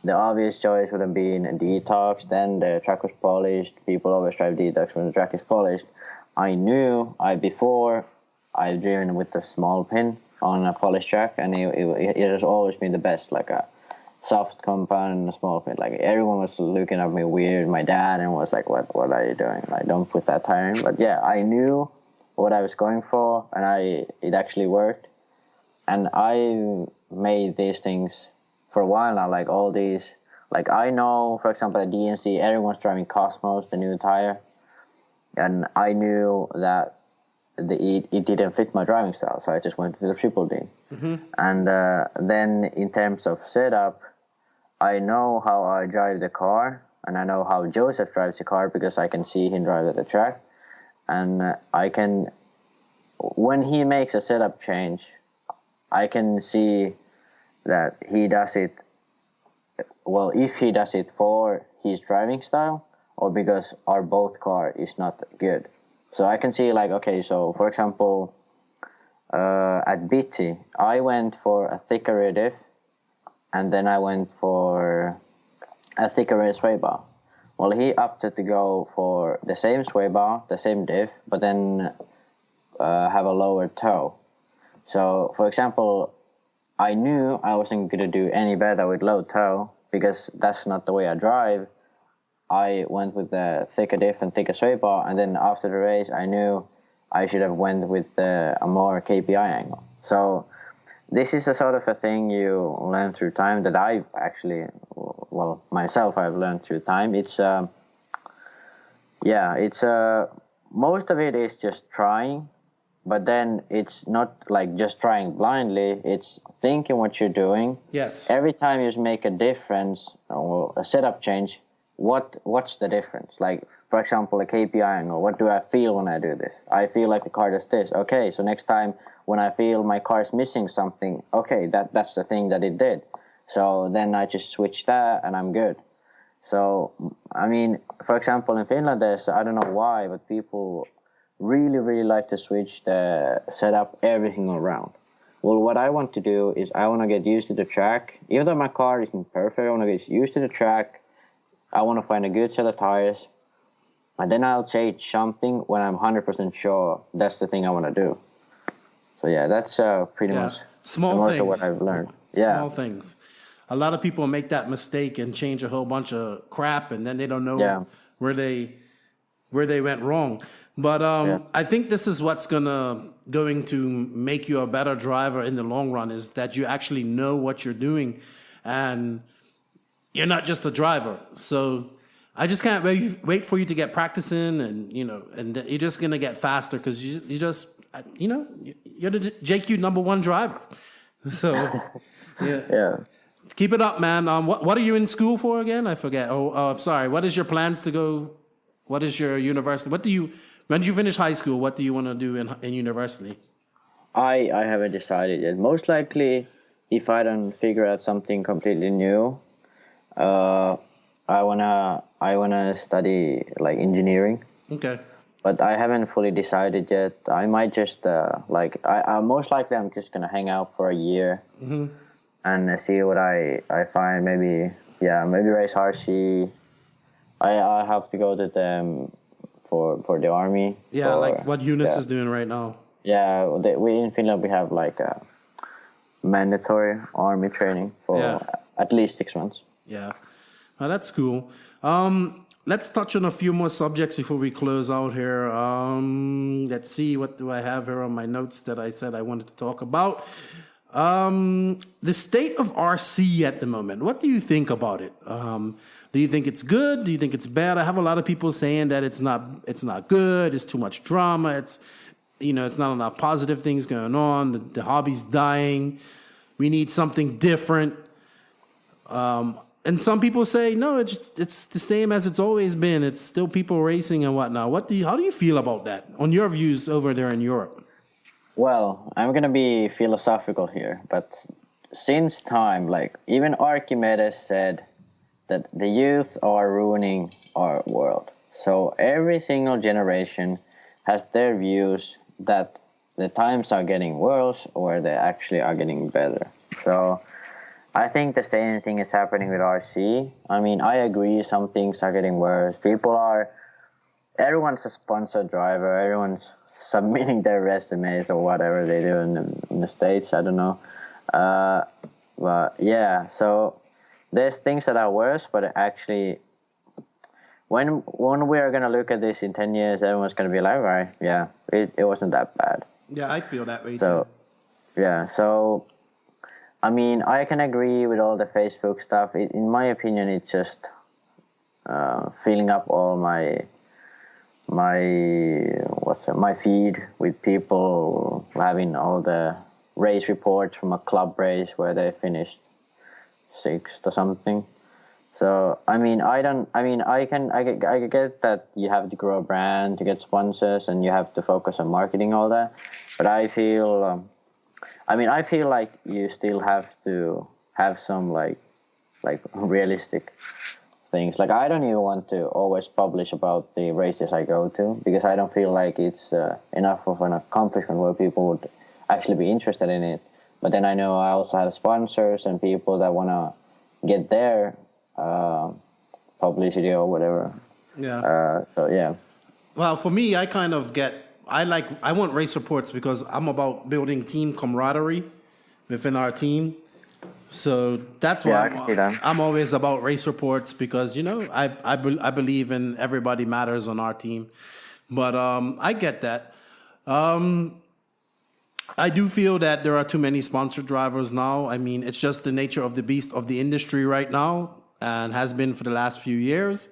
the obvious choice would have been detox, then the track was polished. People always drive detox when the track is polished. I knew before I've driven with a small pin on a polished track, and it has always been the best, like a soft compound and a small pin. Like everyone was looking at me weird, my dad, and was like, what are you doing? Like, don't put that tire in. But yeah, I knew what I was going for, and it actually worked. And I made these things for a while now, like all these, like I know, for example, at DNC, everyone's driving Cosmos, the new tire, and I knew that it didn't fit my driving style, so I just went with the Triple D. And then in terms of setup, I know how I drive the car, and I know how Joseph drives the car because I can see him drive at the track, and when he makes a setup change, I can see that he does it well, if he does it for his driving style or because our both car is not good. So I can see like, okay, so for example, at BT, I went for a thicker rear diff, and then I went for a thicker rear sway bar. Well, he opted to go for the same sway bar, the same diff, but then have a lower toe. So, for example, I knew I wasn't going to do any better with low toe because that's not the way I drive. I went with the thicker diff and thicker sway bar, and then after the race, I knew I should have went with a more KPI angle. So this is a sort of a thing you learn through time that I've actually, well, myself, I've learned through time. It's most of it is just trying, but then it's not like just trying blindly. It's thinking what you're doing. Yes. Every time you make a difference or a setup change, what's the difference? Like, for example, a KPI angle. What do I feel when I do this? I feel like the car does this. Okay, so next time when I feel my car is missing something, okay, that's the thing that it did. So then I just switch that and I'm good. So, I mean, for example, in Finland, there's, I don't know why, but people really, really like to switch the setup every single round. Well, what I want to do is I want to get used to the track. Even though my car isn't perfect, I want to get used to the track. I want to find a good set of tires. And then I'll change something when I'm 100% sure that's the thing I want to do. So yeah, that's pretty much small things. Of what I've learned. Small things. A lot of people make that mistake and change a whole bunch of crap, and then they don't know where they went wrong. But I think this is what's going to make you a better driver in the long run, is that you actually know what you're doing, and you're not just a driver. So I just can't wait for you to get practicing, and and you're just gonna get faster because you just you're the JQ #1 driver. So yeah. Keep it up, man. What are you in school for again? I forget. I'm sorry. What is your plans to go? What is your university? When you finish high school, what do you want to do in university? I haven't decided yet. Most likely, if I don't figure out something completely new, I wanna study like engineering. Okay. But I haven't fully decided yet. I might just I most likely I'm just gonna hang out for a year and see what I find. Maybe race RC. I have to go to them for the army. Yeah, like what Eunice is doing right now. Yeah, we in Finland we have like a mandatory army training for at least 6 months. Yeah, that's cool. Let's touch on a few more subjects before we close out here. Let's see, what do I have here on my notes that I said I wanted to talk about? The state of RC at the moment. What do you think about it? Do you think it's good? Do you think it's bad? I have a lot of people saying that it's not good. It's too much drama. It's not enough positive things going on. The hobby's dying. We need something different. And some people say, no, it's the same as it's always been. It's still people racing and whatnot. How do you feel about that, on your views over there in Europe? Well, I'm going to be philosophical here, but since time, like even Archimedes said that the youth are ruining our world. So every single generation has their views that the times are getting worse or they actually are getting better. So I think the same thing is happening with RC. I mean, I agree some things are getting worse. Everyone's a sponsored driver, everyone's submitting their resumes or whatever they do in the States, I don't know. But yeah, so there's things that are worse, but actually when we are going to look at this in 10 years, everyone's going to be like, all right, yeah, it wasn't that bad. Yeah, I feel that way too. Yeah, so I mean, I can agree with all the Facebook stuff. In my opinion, it's just filling up all my feed with people having all the race reports from a club race where they finished 6th or something. So I mean, I get that you have to grow a brand to get sponsors and you have to focus on marketing, all that. But I feel like you still have to have some like like realistic things. Like I don't even want to always publish about the races I go to because I don't feel like it's enough of an accomplishment where people would actually be interested in it. But then I know I also have sponsors and people that want to get their publicity or whatever. Yeah. So yeah. Well, for me, I want race reports because I'm about building team camaraderie within our team. So that's Yeah, why I can see that. I'm always about race reports because I believe in everybody matters on our team, but I get that. I do feel that there are too many sponsored drivers now. I mean, it's just the nature of the beast of the industry right now, and has been for the last few years.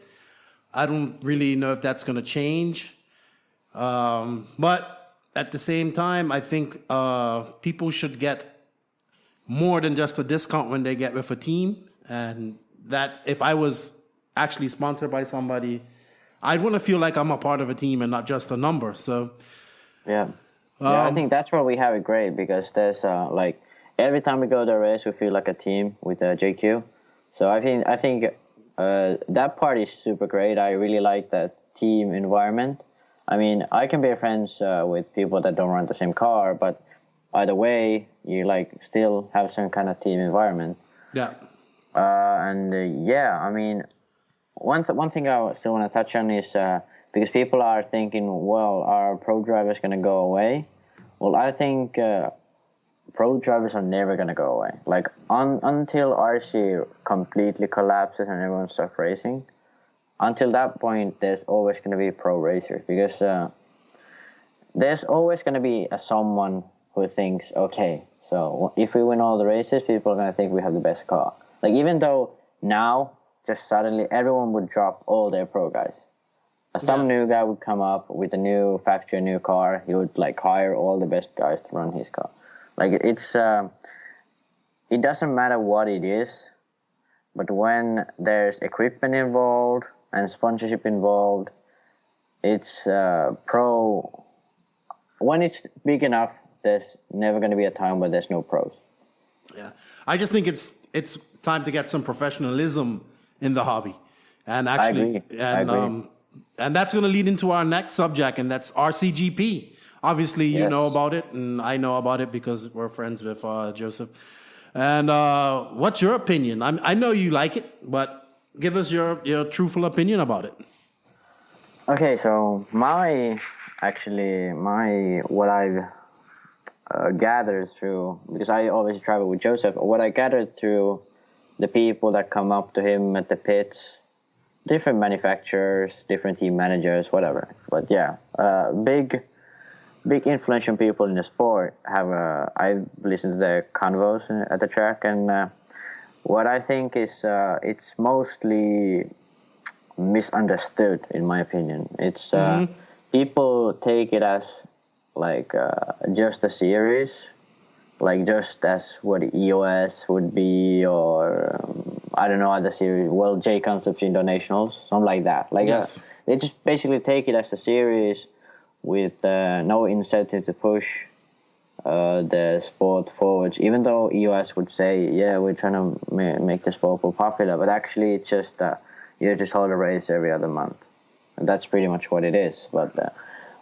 I don't really know if that's going to change, but at the same time, I think people should get more than just a discount when they get with a team. And that if I was actually sponsored by somebody, I'd want to feel like I'm a part of a team and not just a number. So Yeah. Yeah, I think that's where we have it great because there's like every time we go to a race, we feel like a team with JQ. So I think that part is super great. I really like that team environment. I mean, I can be friends with people that don't run the same car, but either way, you like still have some kind of team environment. yeah, Yeah, I mean, one thing I still want to touch on is because people are thinking, well, are pro drivers going to go away? Well, I think pro drivers are never going to go away. Like until RC completely collapses and everyone stops racing, until that point, there's always going to be pro racers because there's always going to be someone who thinks, okay, so if we win all the races, people are going to think we have the best car. Like even though now, just suddenly everyone would drop all their pro guys. Some new guy would come up with a new factory, new car. He would like hire all the best guys to run his car. Like it's, it doesn't matter what it is, but when there's equipment involved and sponsorship involved, it's pro. When it's big enough, there's never going to be a time where there's no pros. yeah. I just think it's time to get some professionalism in the hobby, and actually, I agree. And that's going to lead into our next subject, and that's RCGP. Obviously, you know about it, and I know about it because we're friends with Joseph. And what's your opinion? I know you like it, but give us your truthful opinion about it. Okay, so what I've gathered through, because I always travel with Joseph, what I gathered through the people that come up to him at the pits, different manufacturers, different team managers, whatever. But yeah, big influential people in the sport I've listened to their convos at the track, and what I think is it's mostly misunderstood in my opinion. It's people take it as like just a series, like just as what EOS would be, or I don't know, other series. Well, J Concepts Internationals, something like that. Like they just basically take it as a series with no incentive to push the sport forward. Even though EOS would say, yeah, we're trying to make the sport more popular, but actually it's just you just hold a race every other month, and that's pretty much what it is. But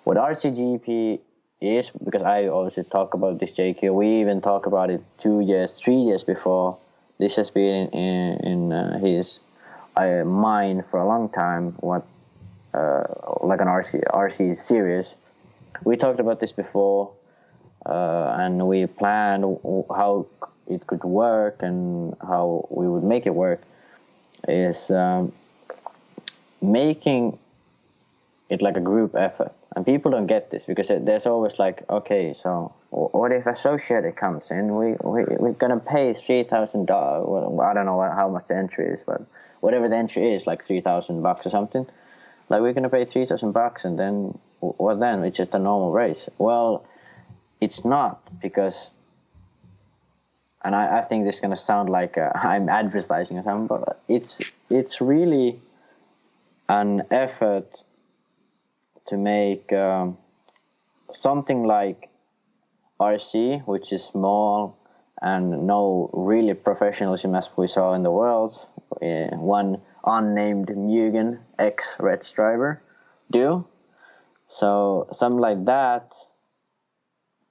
what RCGP is, because I obviously talk about this JQ, we even talk about it 3 years before. This has been in his mind for a long time. What like an RC series. We talked about this before, and we planned how it could work and how we would make it work. Is making it like a group effort. And people don't get this because there's always like, okay, so what if Associated comes in? We're gonna pay $3,000. Well, I don't know how much the entry is, but whatever the entry is, like $3,000 or something. Like we're gonna pay $3,000, and then what then? It's just a normal race. Well, it's not, because, and I think this is gonna sound like I'm advertising or something, but it's really an effort to make something like RC, which is small and no really professionalism as we saw in the Worlds. One unnamed Mugen ex-Reds driver do. So something like that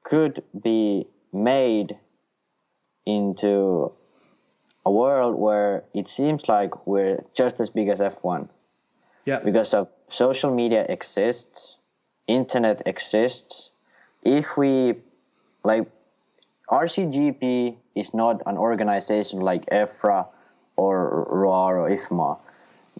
could be made into a world where it seems like we're just as big as F1. Yeah. Because of social media exists, internet exists. If we, like, RCGP is not an organization like EFRA or ROAR or IFMA.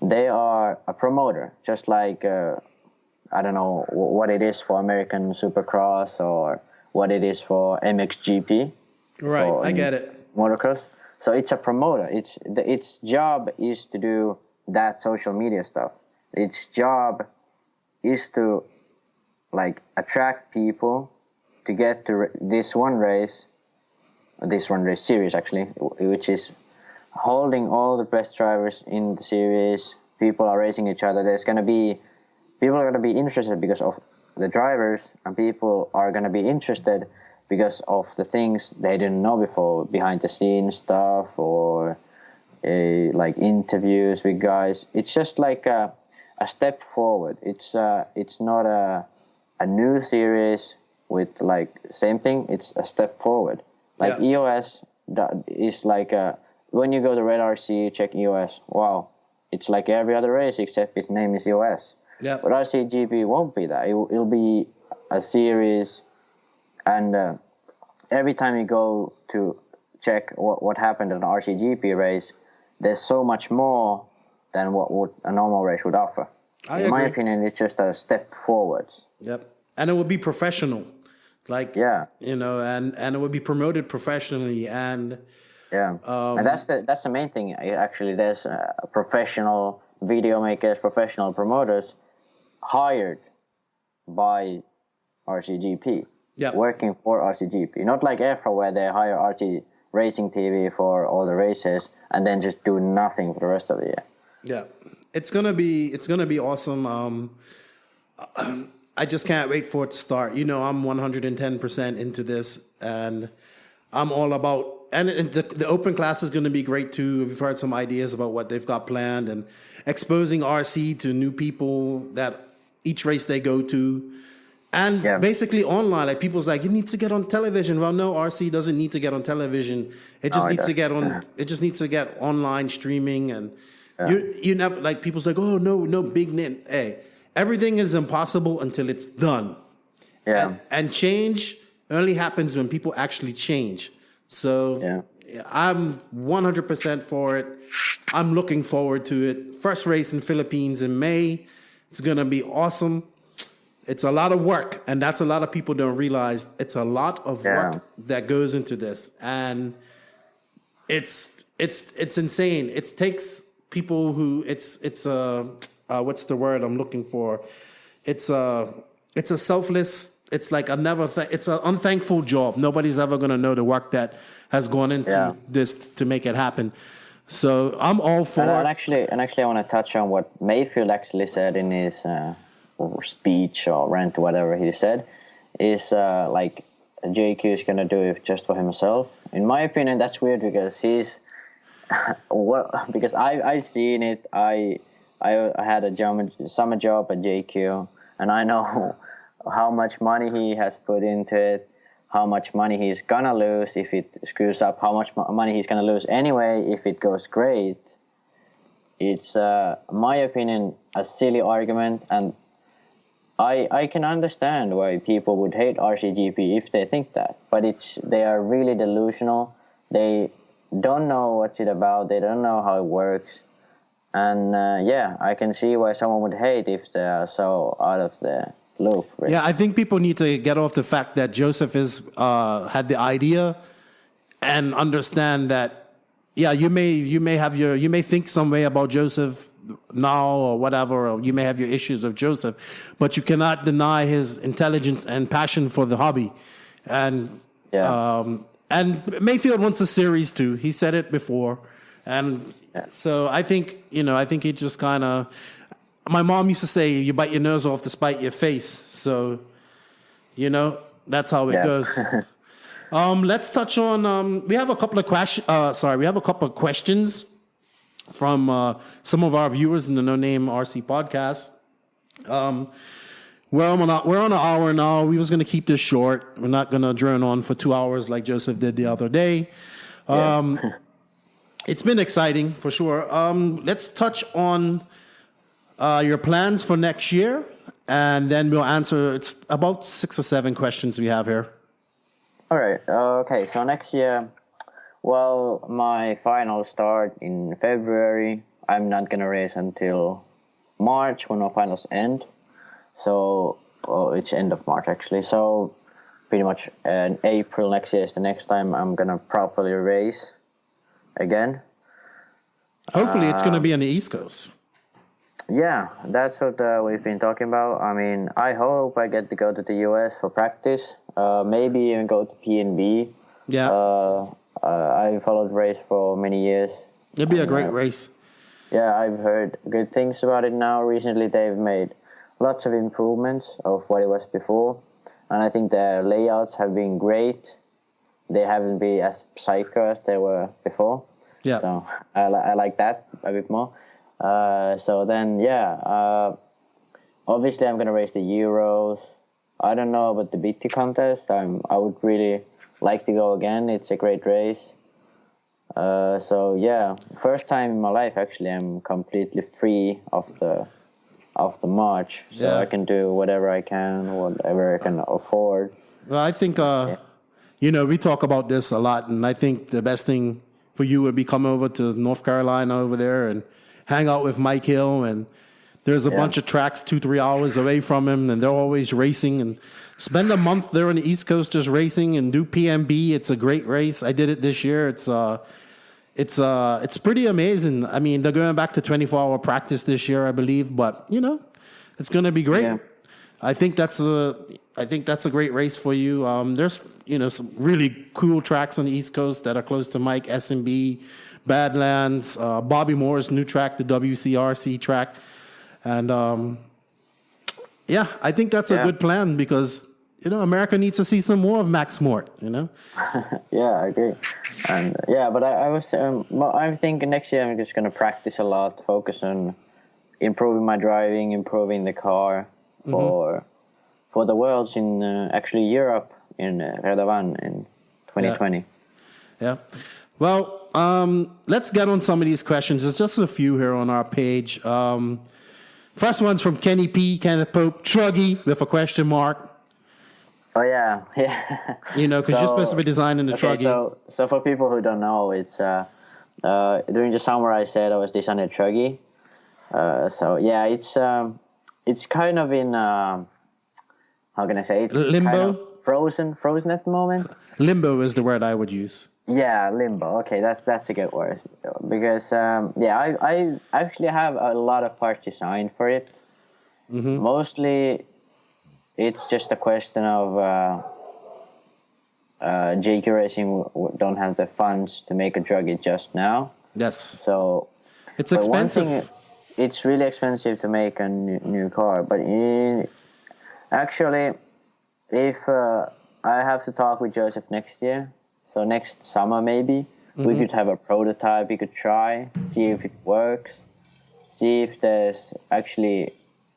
They are a promoter, just like, I don't know what it is for American Supercross or what it is for MXGP. Right, I get it. Motocross. So it's a promoter. Its job is to do that social media stuff. Its job is to, like, attract people to get to this race series actually, which is holding all the best drivers in the series. People are racing each other. People are gonna be interested because of the drivers, and people are gonna be interested because of the things they didn't know before, behind the scenes stuff or like interviews with guys. It's just like a step forward. It's not a new series with like same thing. It's a step forward. Like EOS is like when you go to Red RC, check EOS. Wow, it's like every other race except its name is EOS. Yeah. But RCGP won't be that. It'll be a series, and every time you go to check what happened in an RCGP race, there's so much more than what would a normal race would offer. In my opinion, it's just a step forwards. Yep. And it would be professional. Like, you know, and it would be promoted professionally, and and that's the main thing. Actually, there's professional video makers, professional promoters hired by RCGP, working for RCGP. Not like EFRA where they hire RC Racing TV for all the races and then just do nothing for the rest of the year. Yeah, it's gonna be awesome. I just can't wait for it to start. You know, I'm 110% into this, and I'm all about. And the open class is going to be great too. We've heard some ideas about what they've got planned, and exposing RC to new people that each race they go to, and basically online. Like people's like, you need to get on television. Well, no, RC doesn't need to get on television. It just needs to get on. It just needs to get online streaming, and you never like people's like, oh no big name. Hey. Everything is impossible until it's done. Yeah. And change only happens when people actually change. So I'm 100% for it. I'm looking forward to it. First race in Philippines in May. It's going to be awesome. It's a lot of work, and that's a lot of people don't realize. It's a lot of work that goes into this, and it's insane. It takes people who what's the word I'm looking for? It's a selfless. It's like it's an unthankful job. Nobody's ever going to know the work that has gone into this to make it happen. So I'm all for it. And actually, I want to touch on what Mayfield actually said in his speech or rant, whatever he said, is like JQ is going to do it just for himself. In my opinion, that's weird because he's because I've seen it. I had a summer job at JQ, and I know how much money he has put into it, how much money he's gonna lose if it screws up, how much money he's gonna lose anyway if it goes great. It's, my opinion, a silly argument, and I can understand why people would hate RCGP if they think that, but they are really delusional. They don't know what it's about, they don't know how it works. And I can see why someone would hate if they are so out of the loop. Really. Yeah, I think people need to get off the fact that Joseph had the idea, and understand that. Yeah, you may think some way about Joseph now or whatever, or you may have your issues of Joseph, but you cannot deny his intelligence and passion for the hobby. And Mayfield wants a series too. He said it before, and. So I think he just kind of. My mom used to say, "You bite your nose off to spite your face." So, that's how it goes. Let's touch on. We have a couple of we have a couple of questions from some of our viewers in the No Name RC podcast. We're on an hour now. We was going to keep this short. We're not going to drone on for 2 hours like Joseph did the other day. It's been exciting for sure. Let's touch on your plans for next year, and then we'll answer. It's about 6 or 7 questions we have here. All right. Okay. So next year, well, my finals start in February. I'm not gonna race until March when my finals end. So it's end of March actually. So pretty much in April next year is the next time I'm gonna properly race again. Hopefully, it's gonna be on the East Coast. Yeah, that's what we've been talking about. I mean, I hope I get to go to the US for practice. Maybe even go to PNB. Yeah. I followed race for many years. It'd be a great race. Yeah, I've heard good things about it now. Recently, they've made lots of improvements of what it was before. And I think the layouts have been great. They haven't been as psycho as they were before. Yeah. So I like that a bit more. So then, obviously I'm going to race the Euros. I don't know about the BT contest. I would really like to go again. It's a great race. So yeah, first time in my life actually I'm completely free of the March. So I can do whatever I can, whatever I can afford. Well, I think, we talk about this a lot, and I think the best thing for you would be come over to North Carolina over there and hang out with Mike Hill, and there's a bunch of tracks 2-3 hours away from him, and they're always racing, and spend a month there on the East Coast just racing and do PMB. It's a great race. I did it this year. It's pretty amazing. I mean, they're going back to 24-hour practice this year, I believe, but it's going to be great. Yeah. I think that's a great race for you. There's some really cool tracks on the East Coast that are close to Mike, SMB, Badlands, Bobby Moore's new track, the WCRC track. And I think that's a good plan because, America needs to see some more of Max Mort, Yeah, I agree. And but I'm thinking next year I'm just going to practice a lot, focus on improving my driving, improving the car for the Worlds in actually Europe in Redovan in 2020. Yeah. Well, let's get on some of these questions. There's just a few here on our page. First one's from Kenny P, Kenneth Pope, Truggy with a question mark. Oh yeah. Because you're supposed to be designing the Truggy. So for people who don't know, it's during the summer I said I was designing a Truggy. It's kind of in how can I say? It's limbo. Kind of frozen at the moment. Limbo is the word I would use. Yeah, limbo. Okay, that's a good word because I actually have a lot of parts designed for it. Mostly, it's just a question of JQ Racing don't have the funds to make a Truggy just now. Yes. So it's expensive. It's really expensive to make a new car, but actually, if I have to talk with Joseph next year. So next summer maybe we could have a prototype. We could try, see if it works, see if there's actually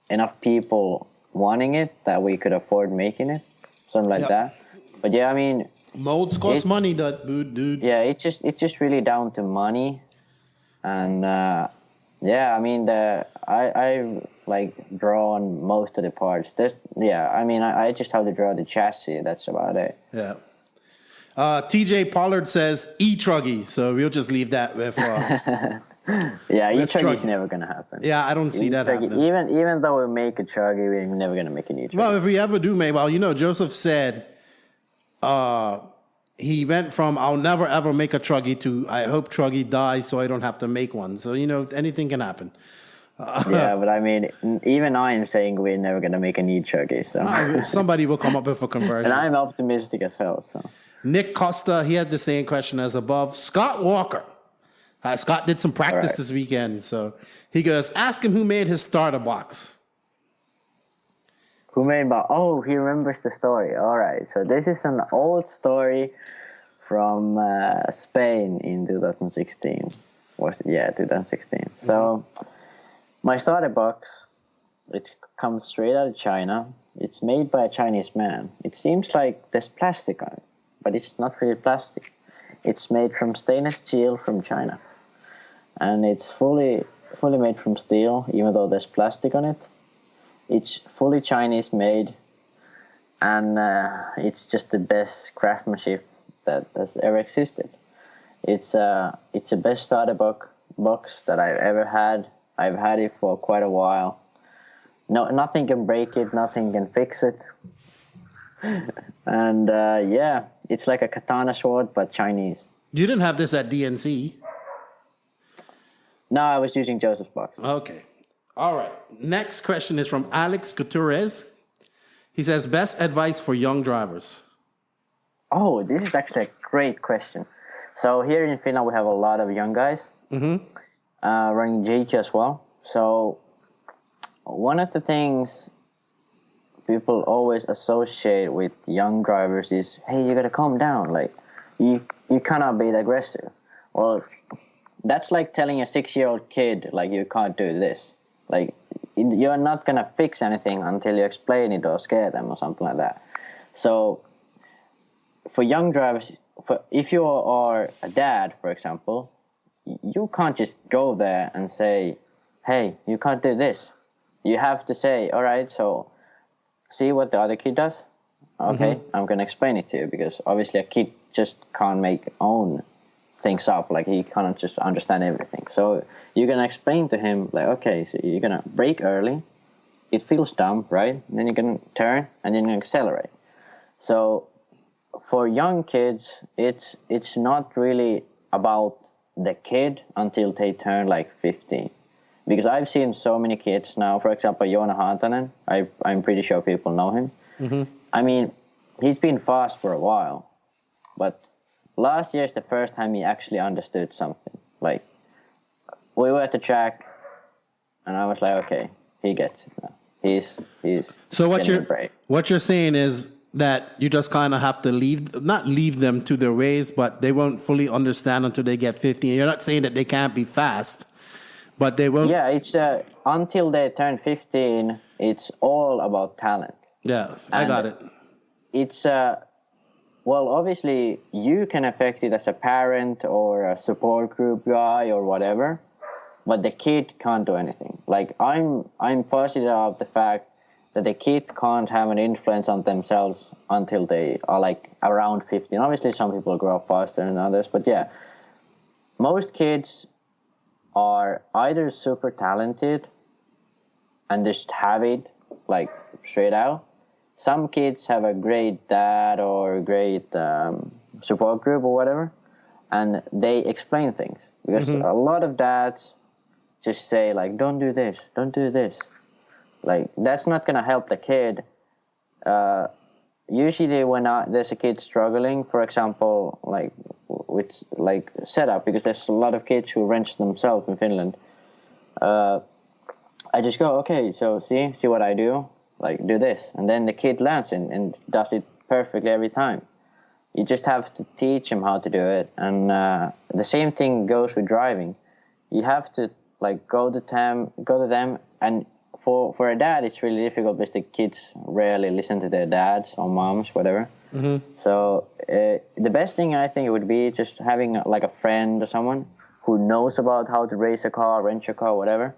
enough people wanting it that we could afford making it, something like that. But I mean, molds cost money, dude. Yeah, it's just really down to money, and I mean I like draw on most of the parts. I just have to draw the chassis. That's about it. Yeah. TJ Pollard says e-Truggy, so we'll just leave that with. E-Truggy is never gonna happen. Yeah, I don't see that happening. Even though we make a Truggy, we're never gonna make an e-Truggy. Well, if we ever do make, Joseph said, he went from "I'll never ever make a Truggy" to "I hope Truggy dies so I don't have to make one." So anything can happen. But I mean, even I'm saying we're never gonna make an e-Truggy. So somebody will come up with a conversion. And I'm optimistic as hell. So. Nick Costa, he had the same question as above. Scott Walker. Scott did some practice this weekend, so he goes, ask him who made his starter box. Who made my? Oh, he remembers the story. All right. So this is an old story from Spain in 2016. 2016. So my starter box, it comes straight out of China. It's made by a Chinese man. It seems like there's plastic on it, but it's not really plastic. It's made from stainless steel from China, and it's fully made from steel, even though there's plastic on it. It's fully Chinese made, and it's just the best craftsmanship that has ever existed. It's the best starter box that I've ever had. I've had it for quite a while. No, nothing can break it, nothing can fix it. And yeah, it's like a katana sword, but Chinese. You didn't have this at DNC. No, I was using Joseph's box. Okay. All right. Next question is from Alex Gutierrez. He says, best advice for young drivers. Oh, this is actually a great question. So here in Finland, we have a lot of young guys running JQ as well. So one of the things people always associate with young drivers is, hey, you gotta calm down. Like, you cannot be aggressive. Well, that's like telling a 6-year-old kid, like, you can't do this. Like, you're not gonna fix anything until you explain it or scare them or something like that. So for young drivers, if you are a dad, for example, you can't just go there and say, hey, you can't do this. You have to say, all right, so see what the other kid does? Okay, I'm going to explain it to you, because obviously a kid just can't make own things up. Like, he can't just understand everything. So you're going to explain to him, like, okay, so you're going to brake early. It feels dumb, right? And then you're going to turn and then you're going to accelerate. So for young kids, it's not really about the kid until they turn like 15. Because I've seen so many kids now, for example, Joona Haatanen, I'm pretty sure people know him. I mean, he's been fast for a while, but last year is the first time he actually understood something. Like, we were at the track, and I was like, okay, he gets it now. He's so what you're saying is that you just kind of have to not leave them to their ways, but they won't fully understand until they get 15. You're not saying that they can't be fast, but they won't. Yeah, it's until they turn 15, it's all about talent. Yeah, I got it. It's well, obviously you can affect it as a parent or a support group guy or whatever, but the kid can't do anything. Like, I'm positive of the fact that the kid can't have an influence on themselves until they are like around 15. Obviously, some people grow up faster than others, but yeah, most kids are either super talented and just have it like straight out. Some kids have a great dad or a great support group or whatever, and they explain things. Because a lot of dads just say, like, don't do this, don't do this. Like, that's not going to help the kid. Usually when there's a kid struggling, for example, like with like setup, because there's a lot of kids who wrench themselves in Finland. I just go, okay, so see what I do? Like, do this. And then the kid learns and does it perfectly every time. You just have to teach him how to do it. And the same thing goes with driving. You have to like go to them, and for a dad, it's really difficult because the kids rarely listen to their dads or moms, whatever. So the best thing I think would be just having like a friend or someone who knows about how to race a car, wrench a car, whatever,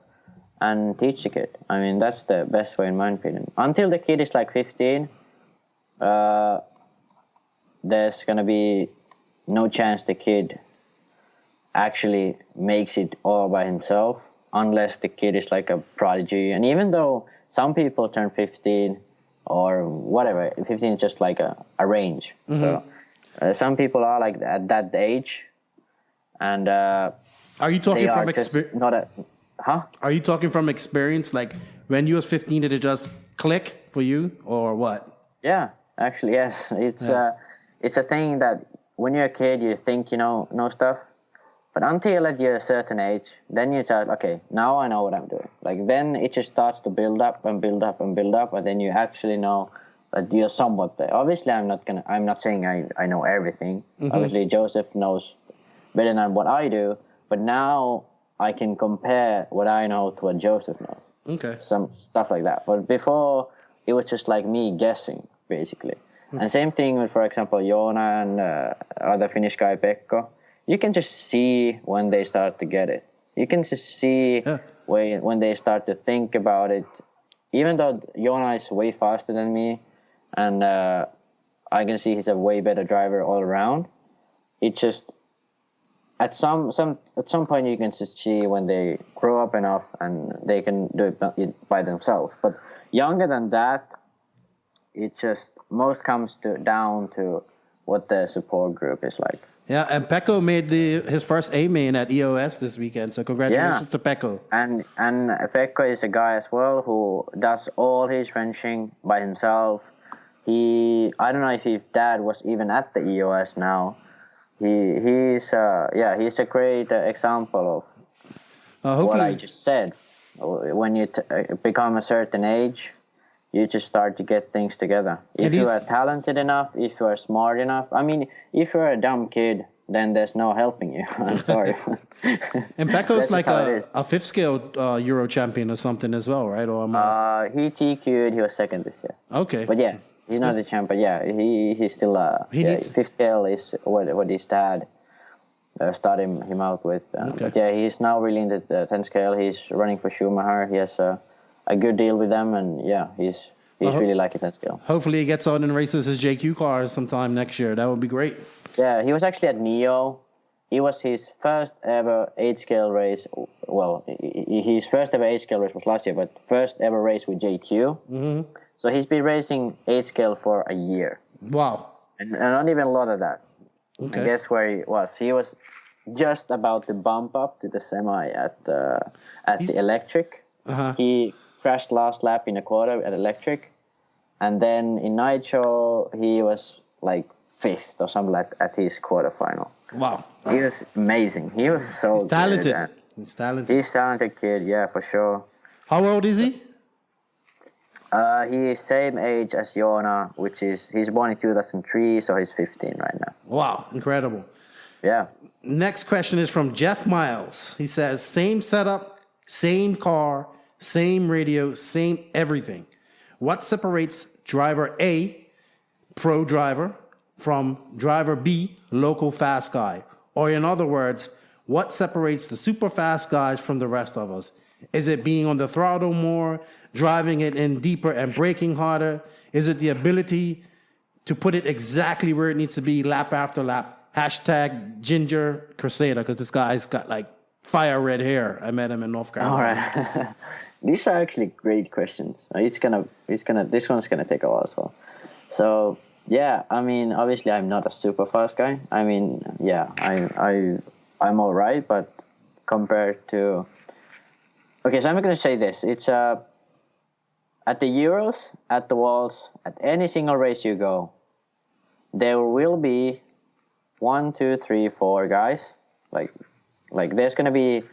and teach the kid. I mean, that's the best way in my opinion. Until the kid is like 15, there's gonna be no chance the kid actually makes it all by himself, unless the kid is like a prodigy. And even though some people turn 15 or whatever, 15 is just like a range. So some people are like at that age, and are you talking from experience? Are you talking from experience? Like, when you was 15, did it just click for you, or what? Yeah, actually, yes. It's a thing that when you're a kid, you think you know stuff, But until at a certain age, then you start, okay, now I know what I'm doing. Like then it just starts to build up and build up and build up, and then you actually know that you're somewhat there. Obviously, I'm not saying I know everything. Obviously, Joseph knows better than what I do, but now I can compare what I know to what Joseph knows. Okay. Some stuff like that. But before, it was just like me guessing, basically. And same thing with, for example, Joona and other Finnish guy Pekko. You can just see when they start to get it. You can just see when they start to think about it. Even though Joona is way faster than me, and I can see he's a way better driver all around. It just at some point you can just see when they grow up enough and they can do it by themselves. But younger than that, it just most comes down to what the support group is like. Yeah, and Pekko made his first A main at EOS this weekend, so congratulations to Pekko. And Pekko is a guy as well who does all his wrenching by himself. I don't know if his dad was even at the EOS now. He's a great example of what I just said. When you become a certain age, you just start to get things together. If you are talented enough, if you are smart enough. I mean, if you're a dumb kid, then there's no helping you. I'm sorry. And Pekko's like a fifth scale Euro champion or something as well, right? Or he TQ'd, he was second this year. Okay. But yeah, he's not the champ, but yeah, he's still fifth scale is what his dad started him out with. But yeah, he's now really in the 10th scale. He's running for Schumacher. He has a good deal with them, and yeah, he's really liking 10th scale. Hopefully he gets on and races his JQ cars sometime next year. That would be great. Yeah, he was actually at Neo. It was his first ever 8-scale race. Well, his first ever 8-scale race was last year, but first ever race with JQ. Mm-hmm. So he's been racing 8-scale for a year. Wow. And not even a lot of that. Okay. And guess where he was? He was just about to bump up to the semi at the electric. Uh-huh. He crashed last lap in a quarter at electric. And then in Nitro, he was like 5th or something like at his quarterfinal. Wow. He was amazing. He was so talented. Good. He's talented. He's a talented kid, yeah, for sure. How old is he? He is same age as Joona, he's born in 2003, so he's 15 right now. Wow, incredible. Yeah. Next question is from Jeff Miles. He says, same setup, same car, same radio, same everything. What separates driver A, pro driver, from driver B, local fast guy? Or in other words, what separates the super fast guys from the rest of us? Is it being on the throttle more, driving it in deeper and braking harder? Is it the ability to put it exactly where it needs to be lap after lap? Hashtag Ginger Crusader, because this guy's got like fire red hair. I met him in North Carolina. All right. These are actually great questions. This one's gonna take a while as well. So yeah, I mean, obviously I'm not a super fast guy. I mean, yeah, I'm all right, but compared to, okay, so I'm gonna say this. It's at the Euros, at the Worlds, at any single race you go, there will be 1, 2, 3, 4 guys. Like there's gonna be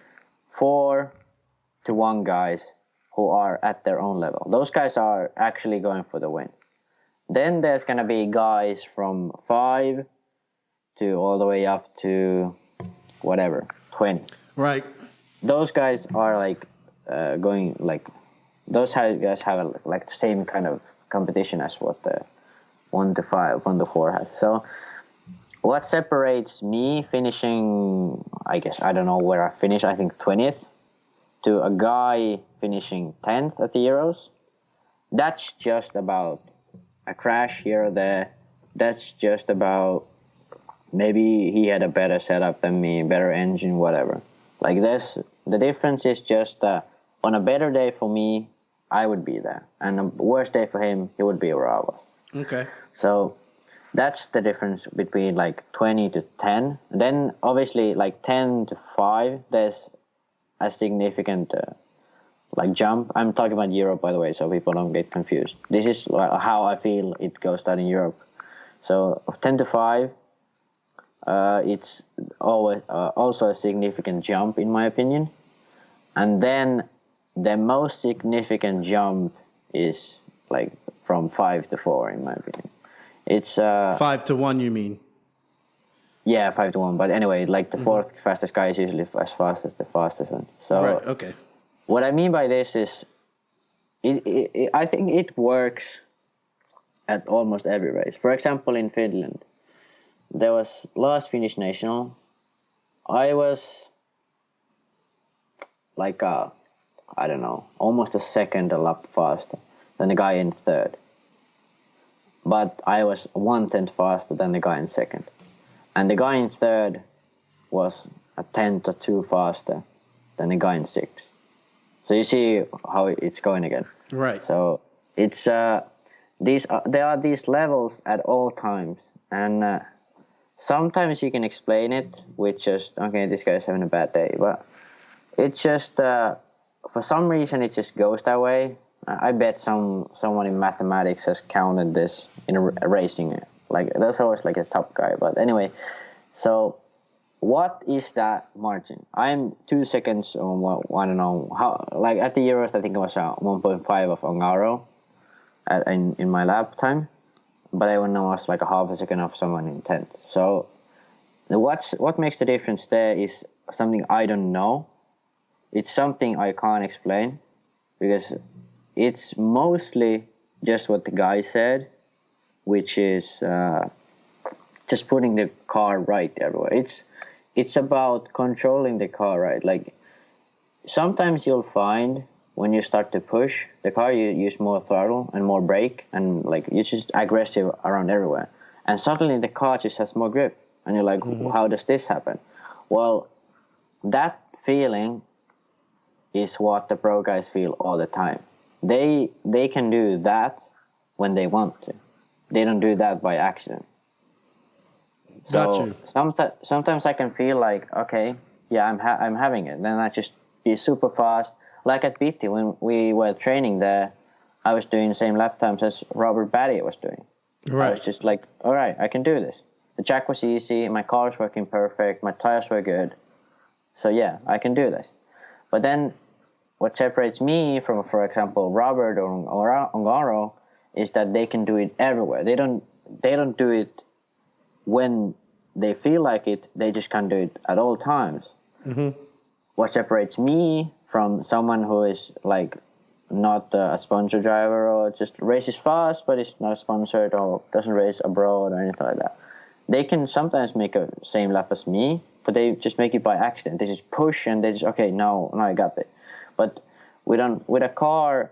4 to 1 guys who are at their own level. Those guys are actually going for the win. Then there's gonna be guys from 5 to all the way up to whatever 20. Right. Those guys are like going like. Those guys have like the same kind of competition as what the 1 to 5, 1 to 4 has. So what separates me finishing, I guess, I don't know where I finished, I think 20th, to a guy finishing 10th at the Euros, that's just about a crash here or there. That's just about maybe he had a better setup than me, better engine, whatever. Like this, the difference is just on a better day for me, I would be there. And a worse day for him, he would be where I was. Okay. So that's the difference between like 20 to 10. Then obviously like 10 to 5, there's a significant like jump. I'm talking about Europe, by the way, so people don't get confused. This is how I feel it goes down in Europe. So 10 to 5, it's always also a significant jump in my opinion. And then the most significant jump is like from 5 to 4 in my opinion. It's 5 to 1, you mean? Yeah, 5 to 1. But anyway, like the fourth fastest guy is usually as fast as the fastest one. So Right, okay. what I mean by this is, I think it works at almost every race. For example, in Finland, there was last Finnish National. I was like I don't know, almost a second a lap faster than the guy in third. But I was 1/10 faster than the guy in second. And the guy in third was a 10th or 2 faster than the guy in sixth. So you see how it's going again. Right. So it's there are these levels at all times, and sometimes you can explain it with just, okay, this guy's having a bad day, but it's just for some reason it just goes that way. I bet someone in mathematics has counted this in racing. Like there's always like a top guy, but anyway. So what is that margin? I'm 2 seconds on I don't know how. Like at the Euros, I think it was 1.5 of Ongaro in my lap time, but I know I was like a half a second of someone in 10th. So what makes the difference there is something I don't know. It's something I can't explain because it's mostly just what the guy said, which is just putting the car right everywhere. It's about controlling the car right. Like sometimes you'll find when you start to push the car, you use more throttle and more brake, and like you're just aggressive around everywhere. And suddenly the car just has more grip, and you're like, how does this happen? Well, that feeling is what the pro guys feel all the time. They can do that when they want to. They don't do that by accident. So sometimes I can feel like, okay, yeah, I'm having it. Then I just be super fast. Like at BT, when we were training there, I was doing the same lap times as Robert Batty was doing. Right. I was just like, all right, I can do this. The track was easy. My car was working perfect. My tires were good. So yeah, I can do this. But then what separates me from, for example, Robert or Ongaro is that they can do it everywhere. They don't do it when they feel like it. They just can't do it at all times. Mm-hmm. What separates me from someone who is like not a sponsor driver or just races fast but is not sponsored or doesn't race abroad or anything like that, they can sometimes make a same lap as me, but they just make it by accident. They just push and they just, okay, now I got it. But with a car,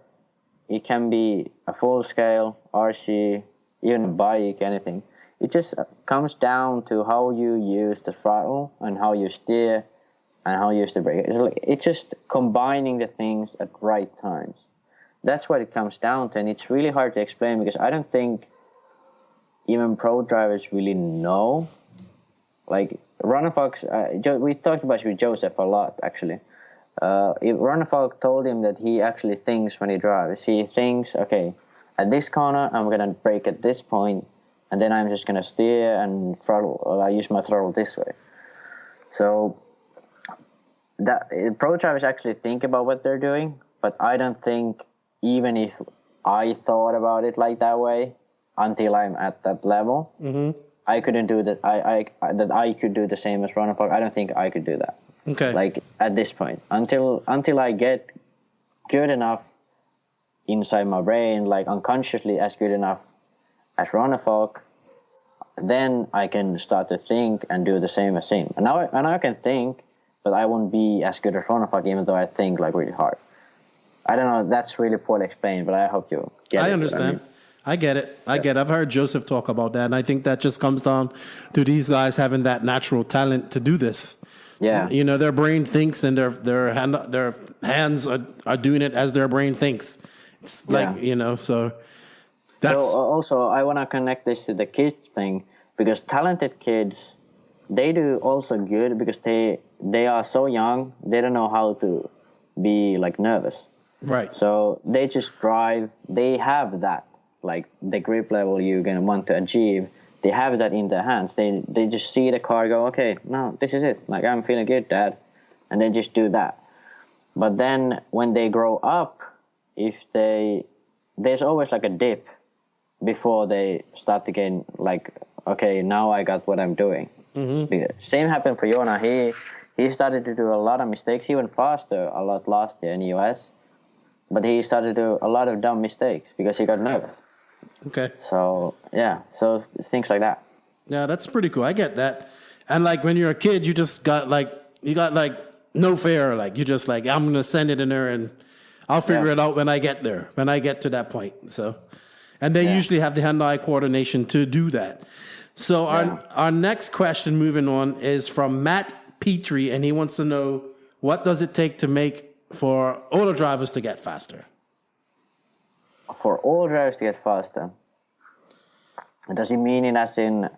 it can be a full scale RC, even a bike, anything. It just comes down to how you use the throttle and how you steer and how you use the brake. It's just combining the things at right times. That's what it comes down to, and it's really hard to explain because I don't think even pro drivers really know. Like Runnerfox, we talked about it with Joseph a lot actually. Runnerfox told him that he actually thinks when he drives. He thinks, okay, at this corner I'm gonna brake at this point, and then I'm just gonna steer and throttle. Or I use my throttle this way. So that pro drivers actually think about what they're doing, but I don't think even if I thought about it like that way until I'm at that level, I couldn't do that. I could do the same as Runnerfox. I don't think I could do that. Okay. Like at this point, until I get good enough inside my brain, like unconsciously as good enough as Runnerfox, then I can start to think and do the same as him. And now I can think, but I won't be as good as Runnerfox even though I think like really hard. I don't know. That's really poorly explained, but I hope you get it. I understand. I get it. I get it. I've heard Joseph talk about that, and I think that just comes down to these guys having that natural talent to do this. Yeah. You know, their brain thinks, and their hands are doing it as their brain thinks. It's like, you know, so that's. So also, I want to connect this to the kids thing because talented kids, they do also good because they are so young, they don't know how to be like nervous. Right. So they just drive. They have that, like the grip level you're gonna want to achieve. they have that in their hands. They just see the car, go, okay, no, this is it. Like, I'm feeling good, Dad, and they just do that. But then when they grow up, there's always like a dip before they start to gain, like, okay, now I got what I'm doing. Same happened for Joona. He started to do a lot of mistakes. He went faster a lot last year in the US, but he started to do a lot of dumb mistakes because he got nervous. Okay. So yeah, so things like that. Yeah, that's pretty cool. I get that. And like when you're a kid, you just got like no fear. Like you just like, I'm gonna send it in there and I'll figure it out when I get there, when I get to that point. So, and they usually have the hand-eye coordination to do that. So our next question, moving on, is from Matt Petrie, and he wants to know, what does it take to make for older drivers to get faster? For all drivers to get faster, does he mean it as in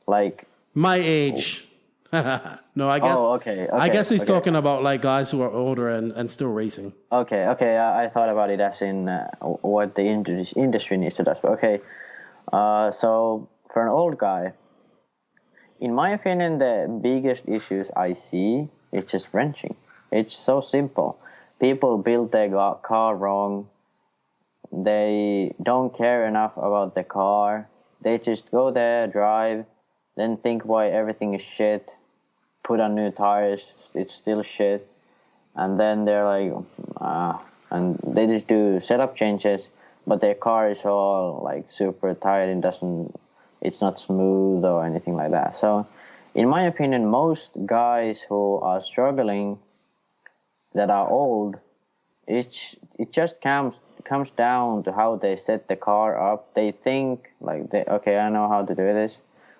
like my age? No, I guess. Oh, okay. I guess he's talking about like guys who are older and still racing. Okay. I thought about it as in what the industry needs to do. Okay. So for an old guy, in my opinion, the biggest issues I see is just wrenching. It's so simple. People build their car wrong. They don't care enough about the car. They just go there, drive, then think why everything is shit, put on new tires, it's still shit, and then they're like, and they just do setup changes, but their car is all like super tired and it's not smooth or anything like that. So, in my opinion, most guys who are struggling that are old, it just comes down to how they set the car up. They think like, okay, I know how to do this.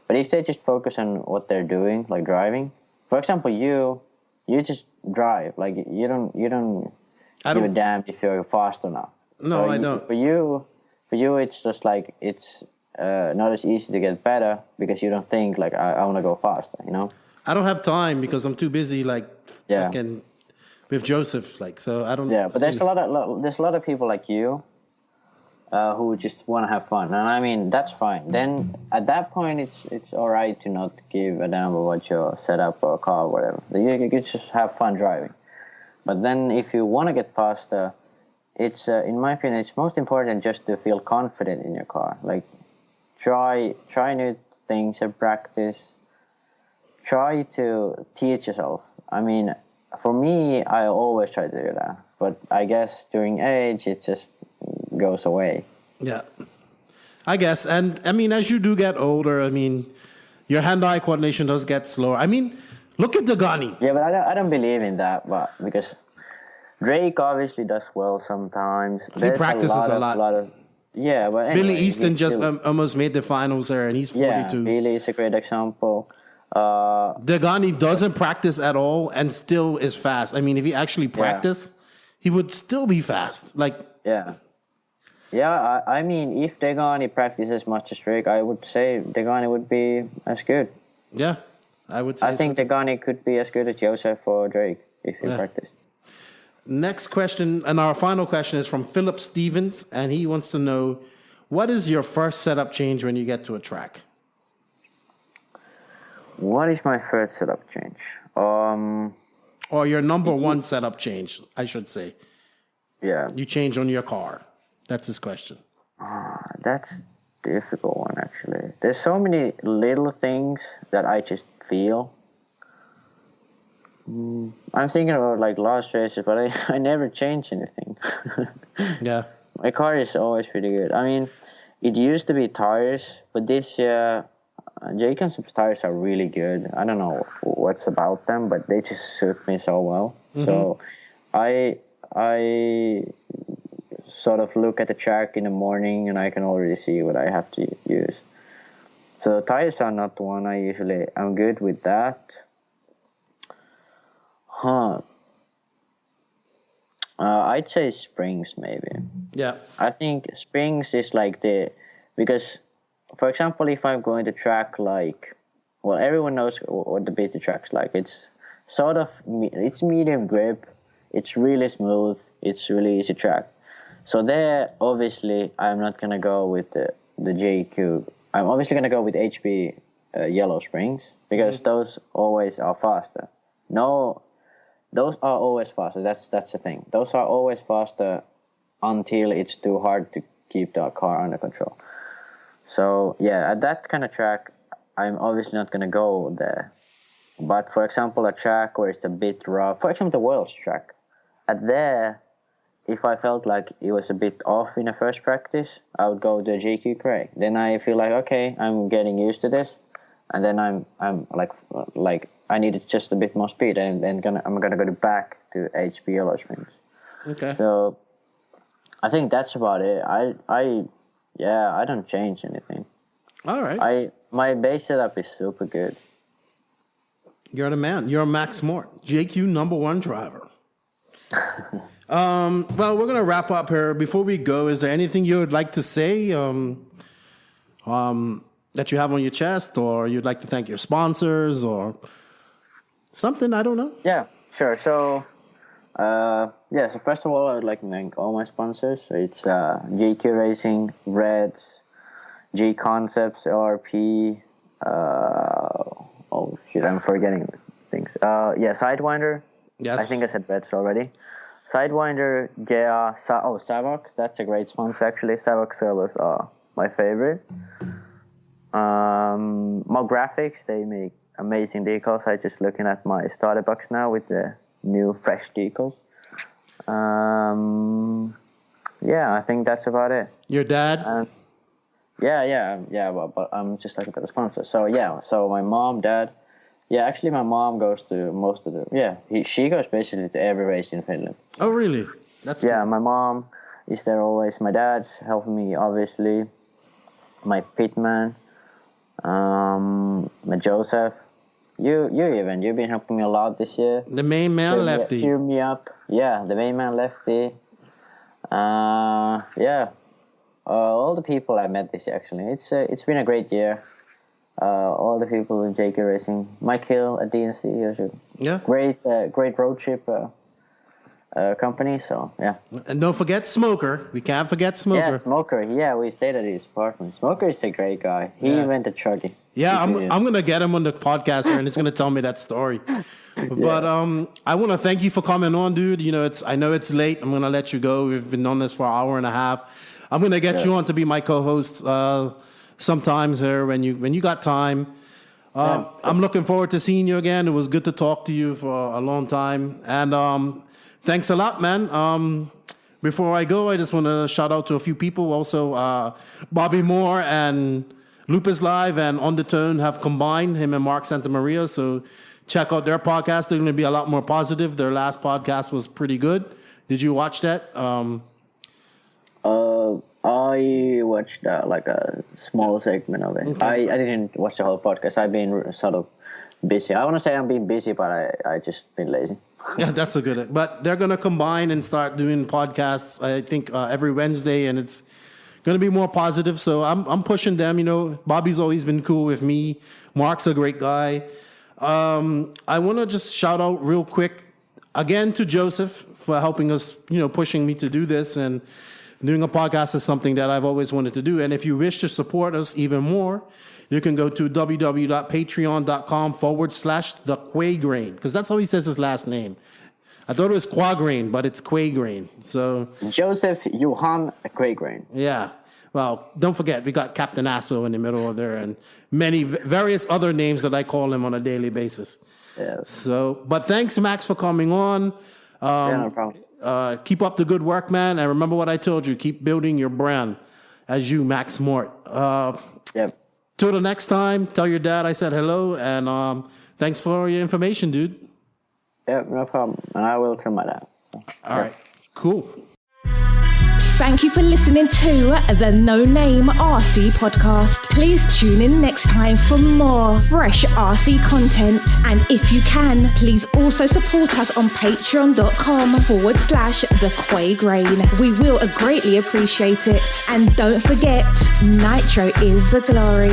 But if they just focus on what they're doing, like driving, for example, you just drive. Like you don't give a damn if you're fast or not. No, so I don't. For you, it's just like it's not as easy to get better because you don't think like I want to go faster. You know. I don't have time because I'm too busy. Like fucking with Joseph. Like so, I don't. Yeah, but there's a lot of people like you. Who just want to have fun, and I mean that's fine. Then at that point, it's all right to not give a damn about what your setup or car or whatever. You can just have fun driving. But then if you want to get faster, it's in my opinion, it's most important just to feel confident in your car. Like try new things and practice. Try to teach yourself. I mean, for me, I always try to do that. But I guess during age, it just goes away. Yeah, I guess. And I mean, as you do get older, I mean, your hand-eye coordination does get slower. I mean, look at Dagani. Yeah, but I don't believe in that, but because Drake obviously does well sometimes. He practices a lot. Yeah, but anyway, Billy Easton just almost made the finals there, and he's 42. Yeah, Billy is a great example. Dagani doesn't practice at all and still is fast. I mean, if he actually practiced, he would still be fast. Like Yeah, I mean, if Dagani practices as much as Drake, I would say Dagani would be as good. Yeah, I would say I think Dagani could be as good as Joseph or Drake if he practiced. Next question, and our final question is from Philip Stevens, and he wants to know, what is your first setup change when you get to a track? What is my first setup change? Or your number one setup change, I should say. Yeah. You change on your car. That's his question. That's a difficult one, actually. There's so many little things that I just feel. I'm thinking about like last races, but I never change anything. Yeah. My car is always pretty good. I mean, it used to be tires, but this year, Jacob's tires are really good. I don't know what's about them, but they just suit me so well. Mm-hmm. So I sort of look at the track in the morning and I can already see what I have to use. So tires are not one I'm good with that. I'd say springs maybe. Yeah. I think springs is like because for example, if I'm going to track like, well, everyone knows what the beta track's like. It's sort of, it's medium grip. It's really smooth. It's really easy track. So there, obviously, I'm not going to go with the JQ I'm obviously gonna go with HB Yellow Springs because those always are faster. No, those are always faster. That's the thing. Those are always faster until it's too hard to keep the car under control. So yeah, at that kind of track, I'm obviously not gonna go there. But for example, a track where it's a bit rough, for example, the Worlds track, at there, if I felt like it was a bit off in the first practice, I would go to a GQ Cray. Then I feel like, okay, I'm getting used to this, and then I'm like I needed just a bit more speed, and then I'm gonna go back to HB Yellow Springs. Okay. So I think that's about it. I don't change anything. All right. My base setup is super good. You're the man. You're Max Mort, JQ #1 driver. Well, we're gonna wrap up here. Before we go, is there anything you would like to say that you have on your chest, or you'd like to thank your sponsors, or something? I don't know. Yeah, sure. So, so first of all, I would like to thank all my sponsors. It's GQ Racing, Reds, G Concepts, LRP. Oh shit, I'm forgetting things. Sidewinder. Yes. I think I said Reds already. Sidewinder, Gea, Savox. That's a great sponsor actually. Savox servers are my favorite. More Graphics, they make amazing decals. I'm just looking at my starter box now with the new fresh decals. I think that's about it. Your dad? But I'm just looking for the sponsor. So my mom, dad. Yeah, actually my mom goes to most of she goes basically to every race in Finland. Oh, really? That's cool. My mom is there always. My dad's helping me, obviously. My pitman, my Joseph. You've been helping me a lot this year. The main man, Lefty. Cheer me up. Yeah, the main man, Lefty. All the people I met this year, actually. It's been a great year. All the people in JK Racing. Mike Hill at DNC. Yeah. Great road trip company. So, yeah. And don't forget Smoker. We can't forget Smoker. Yeah, Smoker. Yeah, we stayed at his apartment. Smoker is a great guy. He invented Chucky. Yeah, I'm going to get him on the podcast here, and he's going to tell me that story. But I want to thank you for coming on, dude. You know, I know it's late. I'm going to let you go. We've been on this for an hour and a half. I'm going to get you on to be my co-host sometimes here when you got time. I'm looking forward to seeing you again. It was good to talk to you for a long time. And thanks a lot, man. Before I go, I just want to shout out to a few people. Also, Bobby Moore and Lupus Live and On The Tone have combined, him and Mark Santamaria. So check out their podcast. They're going to be a lot more positive. Their last podcast was pretty good. Did you watch that? I watched like a small segment of it. Okay. I didn't watch the whole podcast. I've been sort of busy. I want to say I'm being busy, but I just been lazy. Yeah, that's a good. But they're going to combine and start doing podcasts, I think, every Wednesday, and it's going to be more positive. So I'm pushing them. You know, Bobby's always been cool with me. Mark's a great guy. I want to just shout out real quick again to Joseph for helping us, pushing me to do this, and doing a podcast is something that I've always wanted to do. And if you wish to support us even more, you can go to www.patreon.com/thequagrain, because that's how he says his last name. I thought it was Quagrain, but it's Quagrain. So Joseph Johan Quagrain. Yeah. Well, don't forget, we got Captain Asso in the middle of there, and various other names that I call him on a daily basis. Yes. So, but thanks, Max, for coming on. No problem. Keep up the good work, man. And remember what I told you. Keep building your brand as you, Max Mort. Yep. Till the next time, tell your dad I said hello. And thanks for your information, dude. Yep, no problem. And I will tell my dad. So, All right. Cool. Thank you for listening to the No Name RC podcast. Please tune in next time for more fresh RC content. And if you can, please also support us on patreon.com/thequagrain. We will greatly appreciate it. And don't forget, Nitro is the glory.